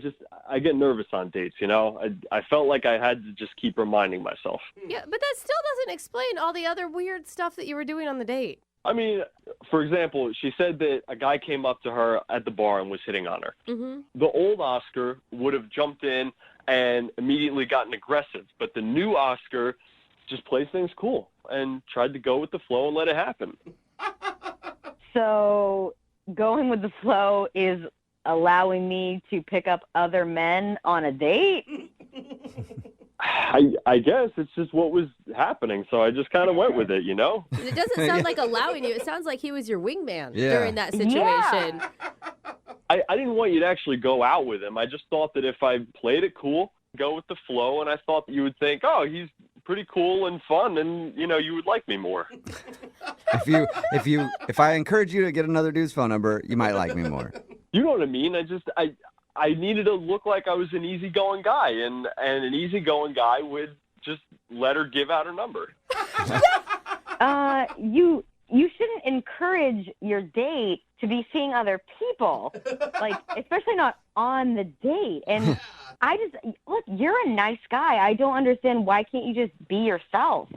I get nervous on dates, I felt like I had to just keep reminding myself. Yeah, but that still doesn't explain all the other weird stuff that you were doing on the date. I mean, for example, she said that a guy came up to her at the bar and was hitting on her. Mm-hmm. The old Oscar would have jumped in and immediately gotten aggressive, but the new Oscar just plays things cool and tried to go with the flow and let it happen. So going with the flow is allowing me to pick up other men on a date? I guess it's just what was happening, so I just kind of went with it, It doesn't sound like allowing you. It sounds like he was your wingman during that situation. Yeah. I didn't want you to actually go out with him. I just thought that if I played it cool, go with the flow, and I thought that you would think, oh, he's pretty cool and fun, and you would like me more. If I encourage you to get another dude's phone number, you might like me more. You know what I mean? I needed to look like I was an easygoing guy, and an easygoing guy would just let her give out her number. You shouldn't encourage your date to be seeing other people, like especially not on the date. And look, you're a nice guy. I don't understand, why can't you just be yourself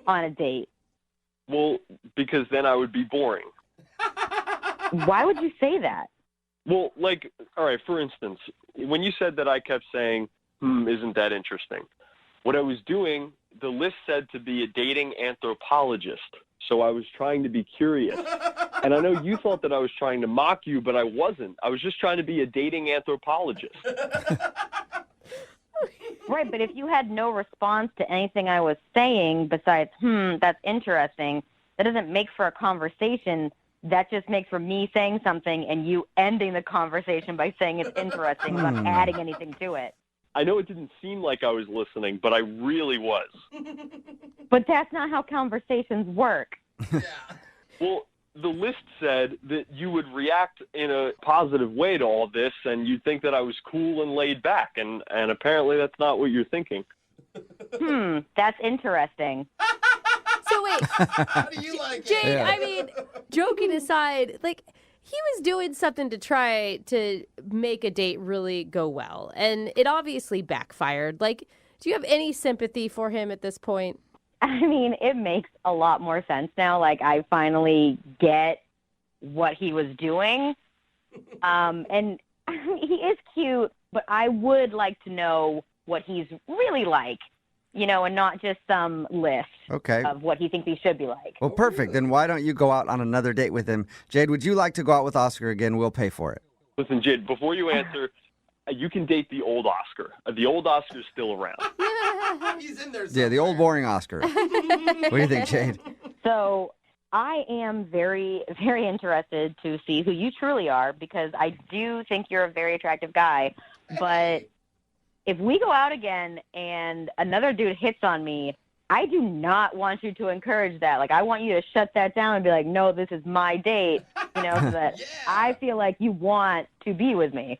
on a date? Well, because then I would be boring. Why would you say that? Well, all right, for instance, when you said that I kept saying, isn't that interesting? What I was doing, the list said to be a dating anthropologist. So I was trying to be curious. And I know you thought that I was trying to mock you, but I wasn't. I was just trying to be a dating anthropologist. Right, but if you had no response to anything I was saying besides, that's interesting, that doesn't make for a conversation. That just makes for me saying something and you ending the conversation by saying it's interesting without adding anything to it. I know it didn't seem like I was listening, but I really was. But that's not how conversations work. Yeah. Well, the list said that you would react in a positive way to all this, and you'd think that I was cool and laid back, and apparently that's not what you're thinking. That's interesting. So wait, How do you like Jade, it? I mean, joking aside, he was doing something to try to make a date really go well, and it obviously backfired. Do you have any sympathy for him at this point? I mean, it makes a lot more sense now. I finally get what he was doing. And he is cute, but I would like to know what he's really like, and not just some list of what he thinks he should be like. Well, perfect. Then why don't you go out on another date with him? Jade, would you like to go out with Oscar again? We'll pay for it. Listen, Jade, before you answer, you can date the old Oscar. The old Oscar's still around. He's in there somewhere. Yeah, the old boring Oscar. What do you think, Jade? So I am very, very interested to see who you truly are, because I do think you're a very attractive guy. But if we go out again and another dude hits on me, I do not want you to encourage that. I want you to shut that down and be like, no, this is my date, so that I feel like you want to be with me.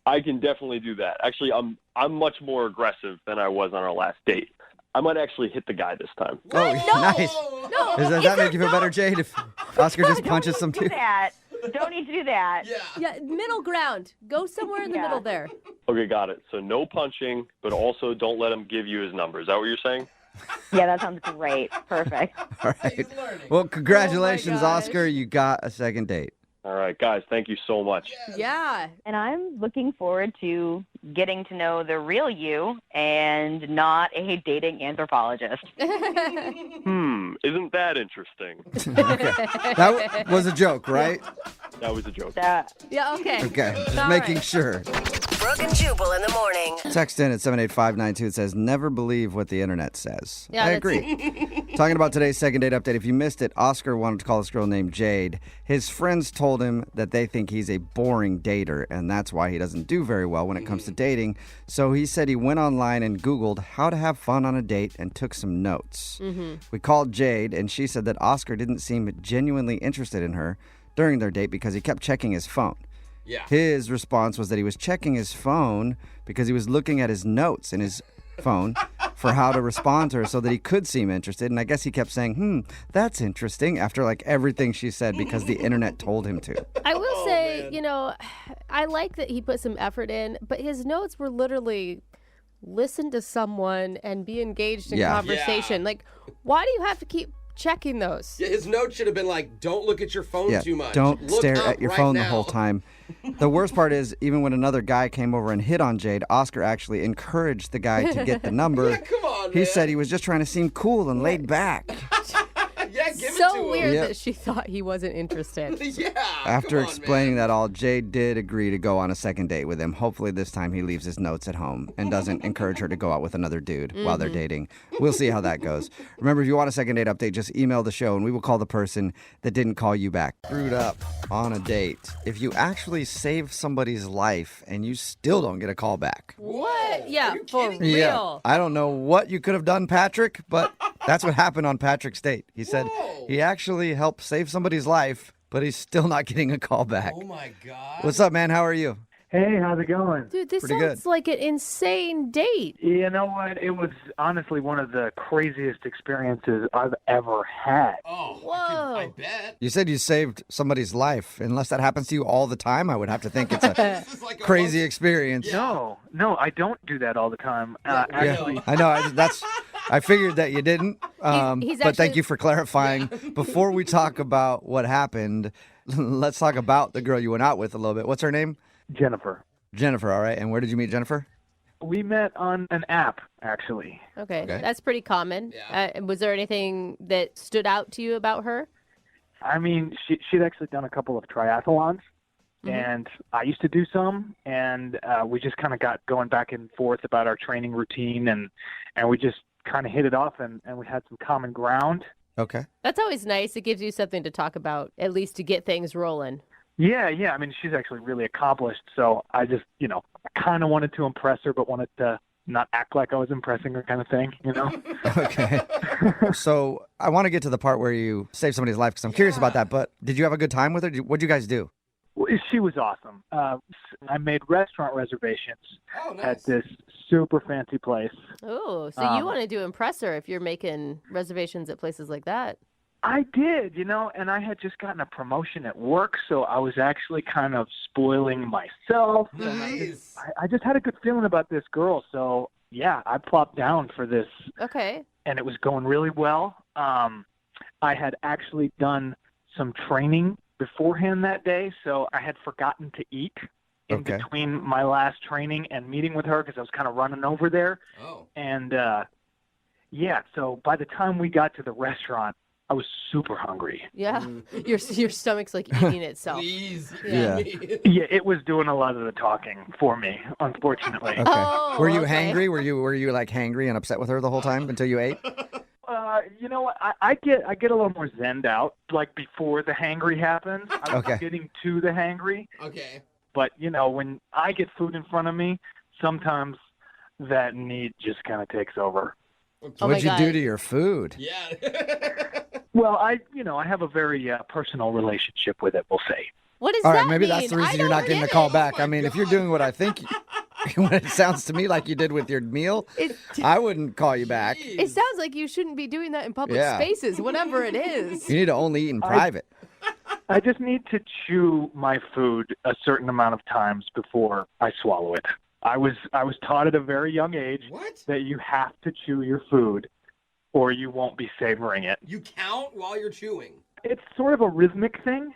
I can definitely do that. Actually, I'm much more aggressive than I was on our last date. I might actually hit the guy this time. Oh, nice. No. Does that make you feel better, Jade, if Oscar just punches some dude? Don't need to do that. Yeah, middle ground. Go somewhere in the middle there. Okay, got it. So no punching, but also don't let him give you his number. Is that what you're saying? Yeah, that sounds great. Perfect. All right. Well, congratulations, Oscar. You got a second date. All right, guys, thank you so much. Yeah. And I'm looking forward to getting to know the real you and not a dating anthropologist. Isn't that interesting? That was a joke, right? That was a joke. Yeah, okay. Okay, just making sure. Brooke and Jubal in the morning. Text in at 78592. It says, never believe what the internet says. Yeah, I agree. Talking about today's second date update. If you missed it, Oscar wanted to call this girl named Jade. His friends told him that they think he's a boring dater, and that's why he doesn't do very well when it comes to dating. So he said he went online and Googled how to have fun on a date and took some notes. We called Jade, and she said that Oscar didn't seem genuinely interested in her during their date because he kept checking his phone. Yeah. His response was that he was checking his phone because he was looking at his notes in his phone for how to respond to her so that he could seem interested. And I guess he kept saying, that's interesting after everything she said because the internet told him to. I will say, I like that he put some effort in, but his notes were literally listen to someone and be engaged in conversation. Why do you have to keep checking those? Yeah, his note should have been don't look at your phone too much. Don't Look stare up at your right phone now. the whole time. The worst part is, even when another guy came over and hit on Jade, Oscar actually encouraged the guy to get the number. Yeah, come on, He man. said he was just trying to seem cool and laid back. Yeah, give so weird Yep. that she thought he wasn't interested. Yeah. After explaining that all, Jay did agree to go on a second date with him. Hopefully this time he leaves his notes at home and doesn't encourage her to go out with another dude while they're dating. We'll see how that goes. Remember, if you want a second date update, just email the show and we will call the person that didn't call you back. Screwed up on a date. If you actually save somebody's life and you still don't get a call back. What? Yeah, for real. Yeah. I don't know what you could have done, Patrick, but that's what happened on Patrick's date. He said he actually helped save somebody's life, but he's still not getting a call back. Oh my God. What's up, man? How are you? Hey, how's it going? Dude, this Pretty sounds good. like an insane date. You know what? It was honestly one of the craziest experiences I've ever had. Oh, Whoa. I bet. You said you saved somebody's life. Unless that happens to you all the time, I would have to think it's a crazy experience. No, I don't do that all the time. Yeah, Actually, I know. I figured that you didn't. He's but thank actually- you for clarifying. Before we talk about what happened, let's talk about the girl you went out with a little bit. What's her name? Jennifer. Jennifer, all right. And where did you meet Jennifer? We met on an app, actually. Okay, that's pretty common. Was there anything that stood out to you about her? I mean, she'd actually done a couple of triathlons, and I used to do some, and we just kind of got going back and forth about our training routine, and we just kind of hit it off, and we had some common ground. Okay. That's always nice. It gives you something to talk about, at least to get things rolling. Yeah. I mean, she's actually really accomplished, so I just, kind of wanted to impress her, but wanted to not act like I was impressing her kind of thing, Okay. So I want to get to the part where you saved somebody's life because I'm curious about that, but did you have a good time with her? What'd you guys do? She was awesome. I made restaurant reservations nice. at this super fancy place. Oh, so you wanted to impress her if you're making reservations at places like that. I did, and I had just gotten a promotion at work, so I was actually kind of spoiling myself. Nice. I just had a good feeling about this girl, so yeah, I plopped down for this. Okay. And it was going really well. I had actually done some training beforehand that day, so I had forgotten to eat in between my last training and meeting with her because I was kind of running over there. Oh. And so by the time we got to the restaurant, I was super hungry. Yeah, your stomach's like eating itself. Please. Yeah, it was doing a lot of the talking for me, unfortunately. Okay. Were you hangry? Were you like hangry and upset with her the whole time until you ate? You know what? I get a little more zened out, like before the hangry happens. I'm getting to the hangry. Okay. But, when I get food in front of me, sometimes that need just kind of takes over. What'd you do to your food? Yeah. Well, I have a very personal relationship with it, we'll say. What does All that right, maybe mean? that's the reason you're not getting the call back. I mean, if you're doing what I think, what it sounds to me like you did with your meal, I wouldn't call you back. It sounds like you shouldn't be doing that in public spaces, whatever it is. You need to only eat in private. I just need to chew my food a certain amount of times before I swallow it. I was taught at a very young age that you have to chew your food or you won't be savoring it. You count while you're chewing. It's sort of a rhythmic thing.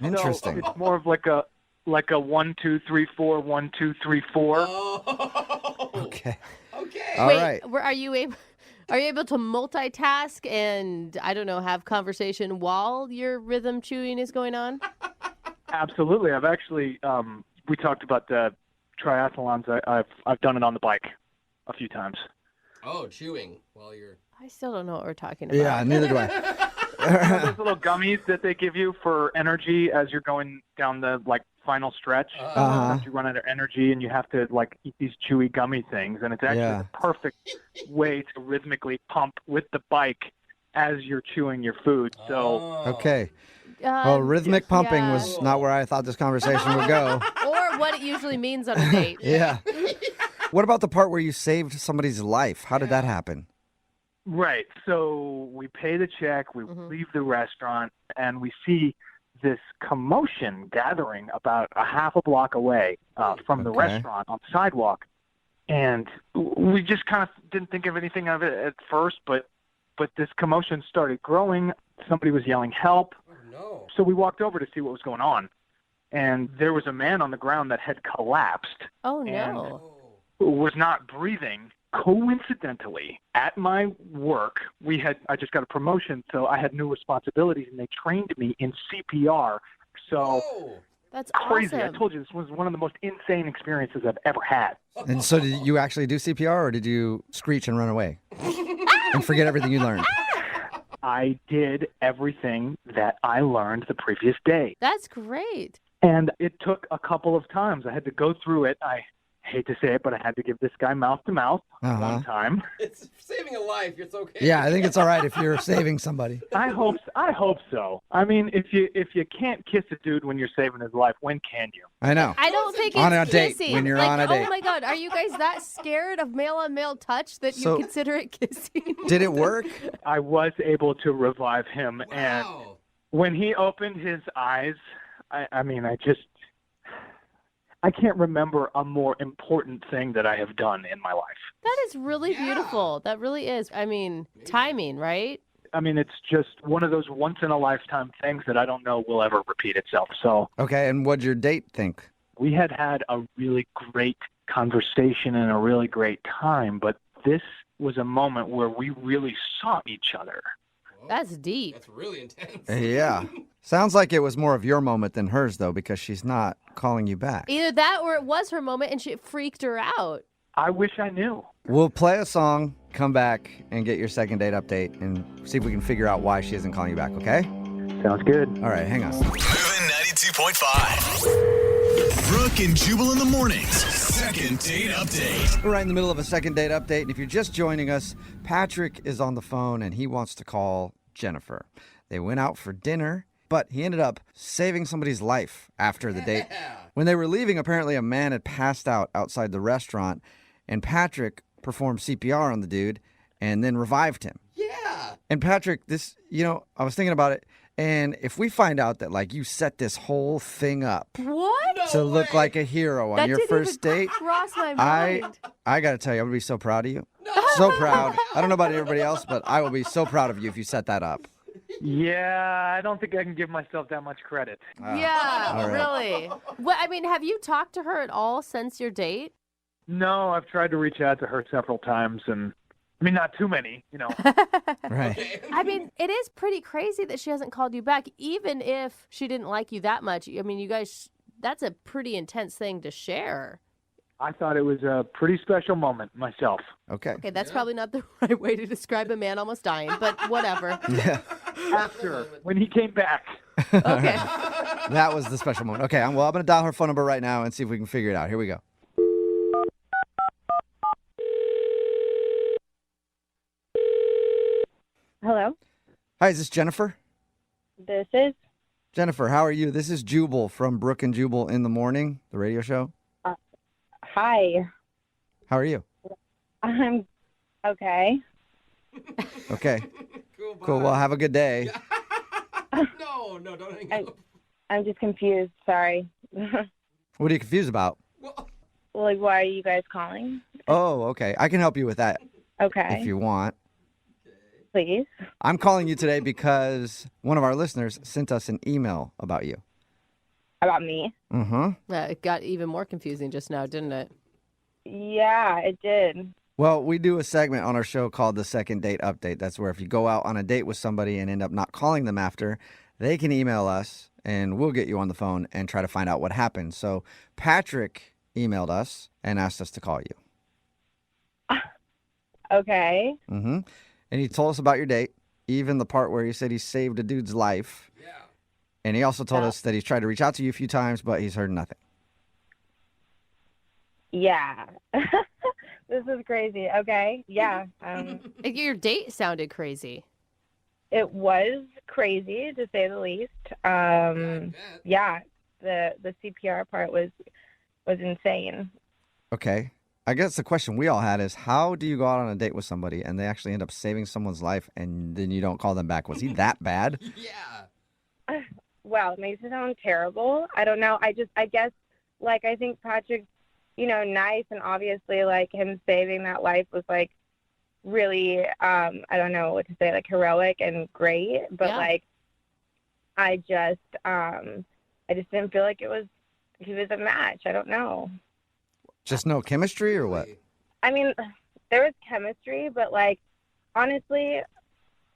Interesting. So it's more of like a 1, 2, 3, 4, 1, 2, 3, 4. Oh. Okay. Okay. All right. Are you able to multitask and, I don't know, have conversation while your rhythm chewing is going on? Absolutely. I've actually we talked about the triathlons. I've done it on the bike a few times. Oh, chewing while you're... I still don't know what we're talking about. Yeah, neither do I. Those little gummies that they give you for energy as you're going down the final stretch. Sometimes you run out of energy and you have to eat these chewy gummy things, and it's actually the perfect way to rhythmically pump with the bike as you're chewing your food. So Okay. Well, rhythmic pumping was not where I thought this conversation would go. Or what it usually means on a date. Yeah. What about the part where you saved somebody's life? How did that happen? Right. So we pay the check, we leave the restaurant, and we see this commotion gathering about a half a block away from the restaurant on the sidewalk. And we just kind of didn't think of anything of it at first, but this commotion started growing. Somebody was yelling, "Help." Oh, no. So we walked over to see what was going on. And there was a man on the ground that had collapsed. Oh, no. And was not breathing. coincidentally, at my work, I just got a promotion, so I had new responsibilities, and they trained me in CPR. So That's crazy. awesome. I told you this was one of the most insane experiences I've ever had. And so did you actually do CPR, or did you screech and run away and forget everything you learned? I did everything that I learned the previous day. That's great. And it took a couple of times. I had to go through it. I hate to say it, but I had to give this guy mouth-to-mouth one time. It's saving a life. It's okay. Yeah, I think it's all right if you're saving somebody. I hope so. I mean, if you can't kiss a dude when you're saving his life, when can you? I know. I don't think it's On a date, kissing. when you're like, on a date. Oh my God, are you guys that scared of male-on-male touch that So- you consider it kissing? Did it work? I was able to revive him, and when he opened his eyes, I can't remember a more important thing that I have done in my life. That is really beautiful. That really is. I mean, timing, right? I mean, it's just one of those once-in-a-lifetime things that I don't know will ever repeat itself. So Okay, and what'd your date think? we had a really great conversation and a really great time, but this was a moment where we really saw each other. That's deep. That's really intense. Yeah. Sounds like it was more of your moment than hers, though, because she's not calling you back. Either that or it was her moment and it freaked her out. I wish I knew. We'll play a song, come back, and get your second date update, and see if we can figure out why she isn't calling you back, okay? Sounds good. All right, hang on. Moving 92.5. Brooke and Jubal in the mornings. Second date update. We're right in the middle of a second date update, and if you're just joining us, Patrick is on the phone, and he wants to call Jennifer. They went out for dinner, but he ended up saving somebody's life after the date. When they were leaving, apparently a man had passed out outside the restaurant, and Patrick performed CPR on the dude and then revived him. Yeah. And Patrick, I was thinking about it, and if we find out that, like, you set this whole thing up What? to look like a hero on That your didn't first even date, cross my mind. I got to tell you, I'm going to be so proud of you. So proud. I don't know about everybody else, but I will be so proud of you if you set that up. Yeah, I don't think I can give myself that much credit. Yeah, all right. really. Well, I mean, have you talked to her at all since your date? No, I've tried to reach out to her several times, and I mean, not too many, Right. I mean, it is pretty crazy that she hasn't called you back, even if she didn't like you that much. I mean, you guys, that's a pretty intense thing to share. I thought it was a pretty special moment myself. Okay. Okay, that's probably not the right way to describe a man almost dying, but whatever. Yeah. After, when he came back. Okay. That was the special moment. Okay, I'm going to dial her phone number right now and see if we can figure it out. Here we go. Hello, Hi, is this Jennifer? this is. Jennifer, how are you? This is Jubal from Brooke and Jubal in the Morning, the radio show. Hi, How are you? I'm okay. Okay. Cool. Well, have a good day. No, don't hang up. I'm just confused. Sorry. What are you confused about? Like, why are you guys calling? Oh, okay. I can help you with that Okay, if you want. please. I'm calling you today because one of our listeners sent us an email about you. About me? Mm-hmm. It got even more confusing just now, didn't it? Yeah, it did. Well, we do a segment on our show called the Second Date Update. That's where if you go out on a date with somebody and end up not calling them after, they can email us and we'll get you on the phone and try to find out what happened. So Patrick emailed us and asked us to call you. Okay. Mm-hmm. And he told us about your date, even the part where he said he saved a dude's life. Yeah. And he also told us that he's tried to reach out to you a few times, but he's heard nothing. Yeah. This is crazy. Okay. Yeah. Your date sounded crazy. It was crazy, to say the least. Yeah. The CPR part was insane. Okay. I guess the question we all had is, how do you go out on a date with somebody and they actually end up saving someone's life and then you don't call them back? Was he that bad? Yeah. Wow, it makes it sound terrible. I don't know. I guess, like, I think Patrick's, nice, and obviously, like, him saving that life was, like, really, I don't know what to say, like, heroic and great. But, like, I just didn't feel like he was a match. I don't know. Just no chemistry or what? I mean, there was chemistry, but like, honestly,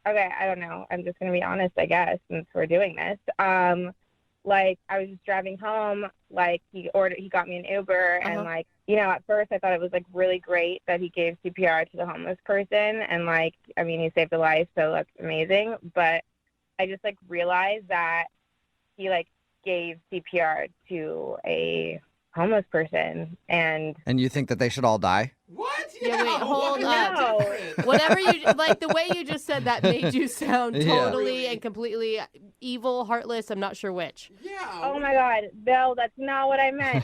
okay, I don't know. I'm just going to be honest, I guess, since we're doing this. Like, I was just driving home, like, he got me an Uber, and, like, you know, at first I thought it was, like, really great that he gave CPR to the homeless person, and, like, I mean, he saved a life, so that's amazing, but I just, like, realized that he, like, gave CPR to a homeless person, and you think that they should all die? What? Yeah, wait, hold up. No. Whatever you, like, the way you just said that made you sound Yeah. totally and completely evil, heartless. I'm not sure which. Yeah. Oh, my God. Bill, that's not what I meant.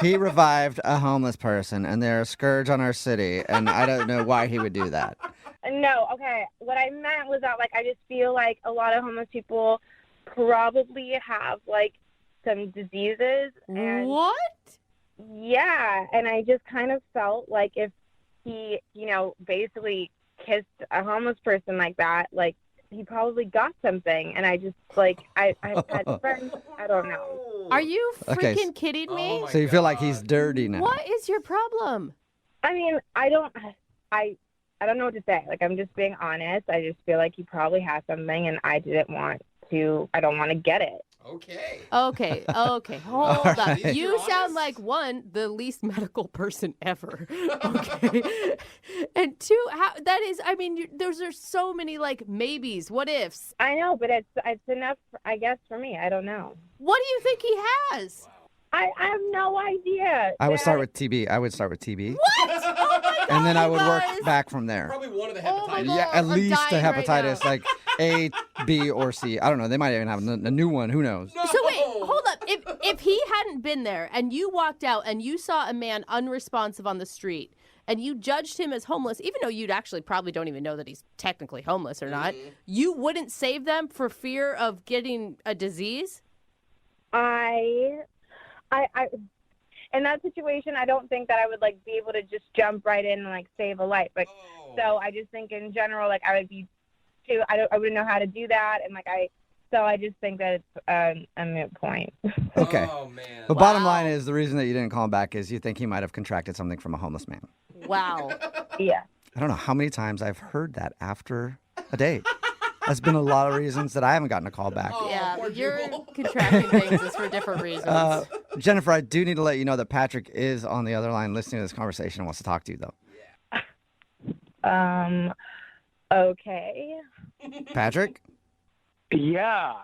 He revived a homeless person, and they're a scourge on our city, and I don't know why he would do that. No, okay. What I meant was that, like, I just feel like a lot of homeless people probably have, like, some diseases. And What? yeah, and I just kind of felt like if he, you know, basically kissed a homeless person like that, like, he probably got something. And I just, like, I've had friends, I don't know. Are you Okay, freaking kidding me? So you feel like he's dirty now? What is your problem? I mean, I don't know what to say. Like, I'm just being honest. I just feel like he probably has something, and I don't want to get it. Okay. Okay. Hold All up. right. You sound like, one, the least medical person ever. Okay. And two, that is, I mean, those are so many, like, maybes, what ifs. I know, but it's enough, I guess, for me. I don't know. What do you think he has? I have no idea. I would start with TB. What? Oh my God, And then I would you work guys. back from there. Probably one of the Oh my hepatitis. God. Yeah, at I'm least a dying right hepatitis, now. like A, B, or C. I don't know. They might even have a new one. Who knows? So wait, hold up. If he hadn't been there and you walked out and you saw a man unresponsive on the street and you judged him as homeless, even though you'd actually probably don't even know that he's technically homeless or not, you wouldn't save them for fear of getting a disease? I in that situation, I don't think that I would, like, be able to just jump right in and, like, save a life. Like, so I just think in general, like, I would be too, I wouldn't know how to do that. And, like, so I just think that it's a moot point. Okay. Oh, man. The bottom line is the reason that you didn't call him back is you think he might have contracted something from a homeless man. Wow. Yeah. I don't know how many times I've heard that after a date. That's been a lot of reasons that I haven't gotten a call back. Yeah, but you're contracting things is for different reasons. Jennifer, I do need to let you know that Patrick is on the other line listening to this conversation and wants to talk to you, though. Okay. Patrick? Yeah.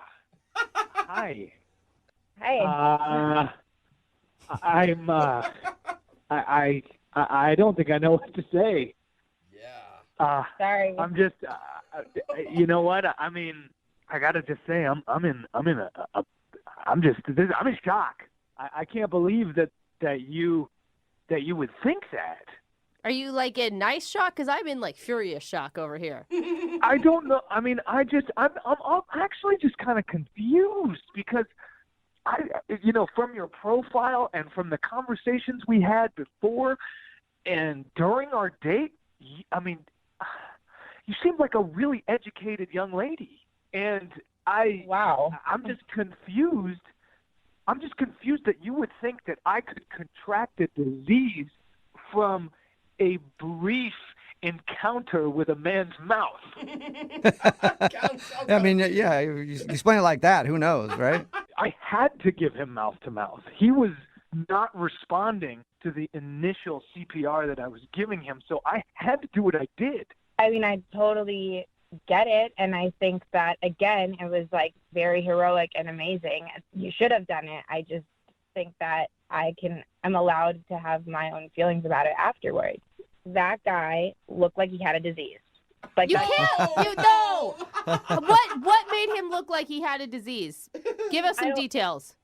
Hi. Hey. I don't think I know what to say. Yeah. Sorry. I'm just, you know what? I mean, I gotta just say, I'm in shock. I can't believe that you would think that. Are you, like, in nice shock? Because I'm in, like, furious shock over here. I don't know. I mean, I'm actually just kind of confused because from your profile and from the conversations we had before and during our date, I mean, you seem like a really educated young lady, and I'm just confused. I'm just confused that you would think that I could contract a disease from a brief encounter with a man's mouth. I mean, yeah, you explain it like that. Who knows, right? I had to give him mouth to mouth. He was not responding to the initial CPR that I was giving him, so I had to do what I did. I mean, I totally get it, and I think that, again, it was, like, very heroic and amazing. You should have done it. I just think that I'm allowed to have my own feelings about it afterwards. That guy looked like he had a disease. Like, You can't. No. What made him look like he had a disease? Give us some details.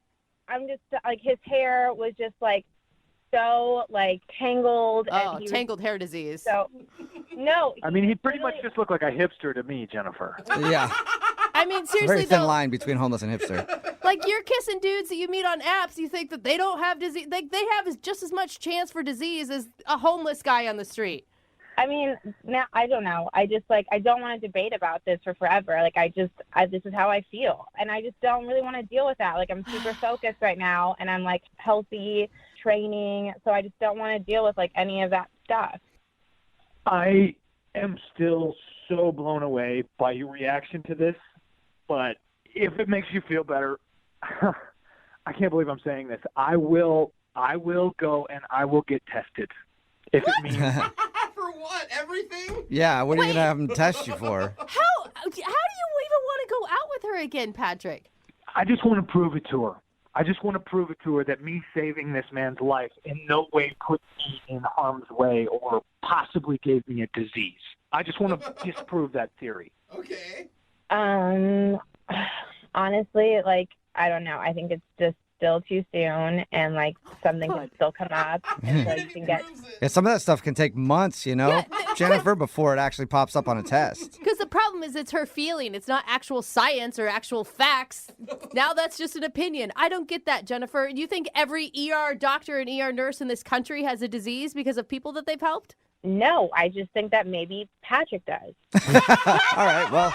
I'm just, like, his hair was just, like, so, like, tangled. Oh, tangled hair disease. So, no. I mean, he pretty much just looked like a hipster to me, Jennifer. Yeah. I mean, seriously, Very thin though, line between homeless and hipster. like, you're kissing dudes that you meet on apps, you think that they don't have disease. Like, they have just as much chance for disease as a homeless guy on the street. I mean, now, I don't know. I just, like, I don't want to debate about this for forever. Like, this is how I feel. And I just don't really want to deal with that. Like, I'm super focused right now, and I'm, like, healthy, training. So I just don't want to deal with, like, any of that stuff. I am still so blown away by your reaction to this, but if it makes you feel better, I can't believe I'm saying this. I will go and I will get tested. If it means For what? Everything? Yeah, what are you going to have him test you for? How do you even want to go out with her again, Patrick? I just want to prove it to her. I just want to prove it to her that me saving this man's life in no way put me in harm's way or possibly gave me a disease. I just want to disprove that theory. Okay. Honestly, like, I don't know. I think it's just still too soon, and like something can still come up, and like you can get. Yeah, some of that stuff can take months, you know, Jennifer, before it actually pops up on a test. Because the problem is it's her feeling. It's not actual science or actual facts. Now that's just an opinion. I don't get that, Jennifer. You think every ER doctor and ER nurse in this country has a disease because of people that they've helped? No, I just think that maybe Patrick does. All right, well,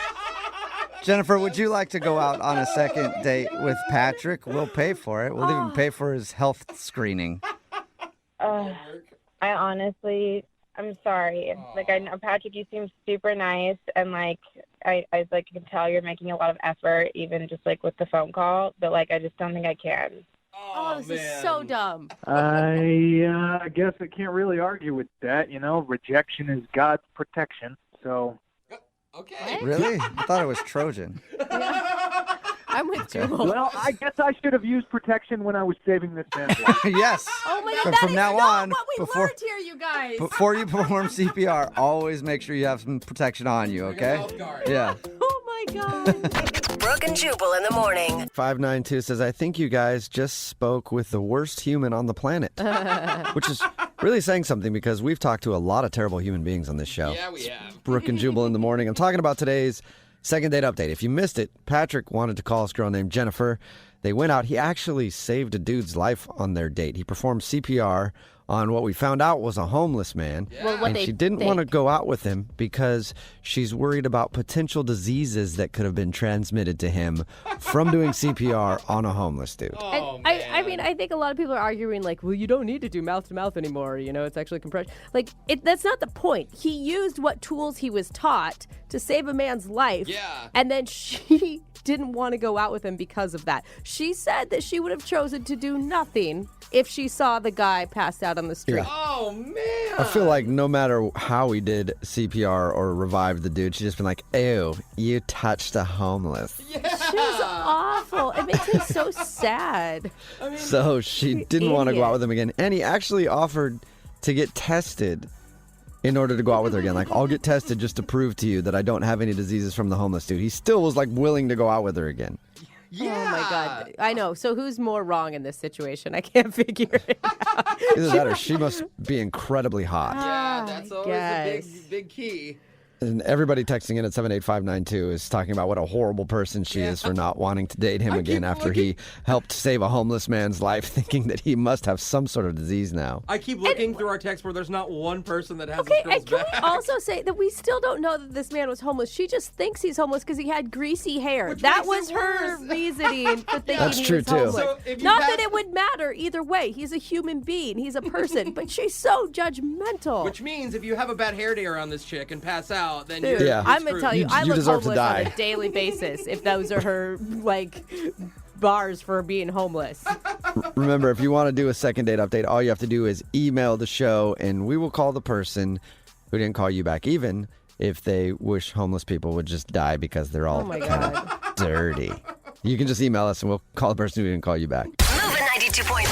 Jennifer, would you like to go out on a second date with Patrick? We'll pay for it. We'll even pay for his health screening. I honestly, I'm sorry. Like, I know, Patrick, you seem super nice, and like I like can tell you're making a lot of effort, even just like with the phone call. But like, I just don't think I can. Oh, this is so dumb. I guess I can't really argue with that. You know, rejection is God's protection. So. Okay. Really? I thought it was Trojan. I'm with Jubal. Well, I guess I should have used protection when I was saving this man's life. Yes. Oh my God, So that from is now not on, what we before- learned here, you guys. Before you perform CPR, always make sure you have some protection on you, okay? Yeah. Oh my God. Brooke and Jubal in the morning. 592 says, I think you guys just spoke with the worst human on the planet. Which is really saying something because we've talked to a lot of terrible human beings on this show. Yeah, we have. Brooke and Jubal in the morning. I'm talking about today's second date update. If you missed it, Patrick wanted to call this girl named Jennifer. They went out. He actually saved a dude's life on their date. He performed CPR on what we found out was a homeless man. Well, what and they she didn't think. want to go out with him because she's worried about potential diseases that could have been transmitted to him from doing CPR on a homeless dude. And I mean, I think a lot of people are arguing like, well, you don't need to do mouth to mouth anymore. You know, it's actually compression. Like, that's not the point. He used what tools he was taught to save a man's life. Yeah. And then she didn't want to go out with him because of that. She said that she would have chosen to do nothing if she saw the guy passed out on the street. Yeah. Oh, man. I feel like no matter how he did CPR or revived the dude, she'd just been like, ew, you touched a homeless. She was awful. It makes me so sad. So she didn't want to go out with him again. And he actually offered to get tested in order to go out with her again. Like, I'll get tested just to prove to you that I don't have any diseases from the homeless dude. He still was like willing to go out with her again. Yeah. Oh, my God. I know. So who's more wrong in this situation? I can't figure it out. Either that or she must be incredibly hot. Yeah, that's always a guess. big key. And everybody texting in at 78592 is talking about what a horrible person she is for not wanting to date him again after he helped save a homeless man's life, thinking that he must have some sort of disease now. I keep looking through our text where there's not one person that has Okay, this girl's and can back. we also say that we still don't know that this man was homeless? She just thinks he's homeless because he had greasy hair. Which That makes was it her worse. reasoning for thinking That's he true, was too. homeless. So if you Not pass- that it would matter either way. He's a human being. He's a person. But she's so judgmental. Which means if you have a bad hair day around this chick and pass out, then Dude, you're Yeah. I'm going to tell you, I You look deserve to homeless on die. a daily basis if those are her, like, bars for being homeless. Remember, if you want to do a second date update, all you have to do is email the show, and we will call the person who didn't call you back, even if they wish homeless people would just die because they're all Oh, my kind God. of dirty. You can just email us, and we'll call the person who didn't call you back. Moving 92.5.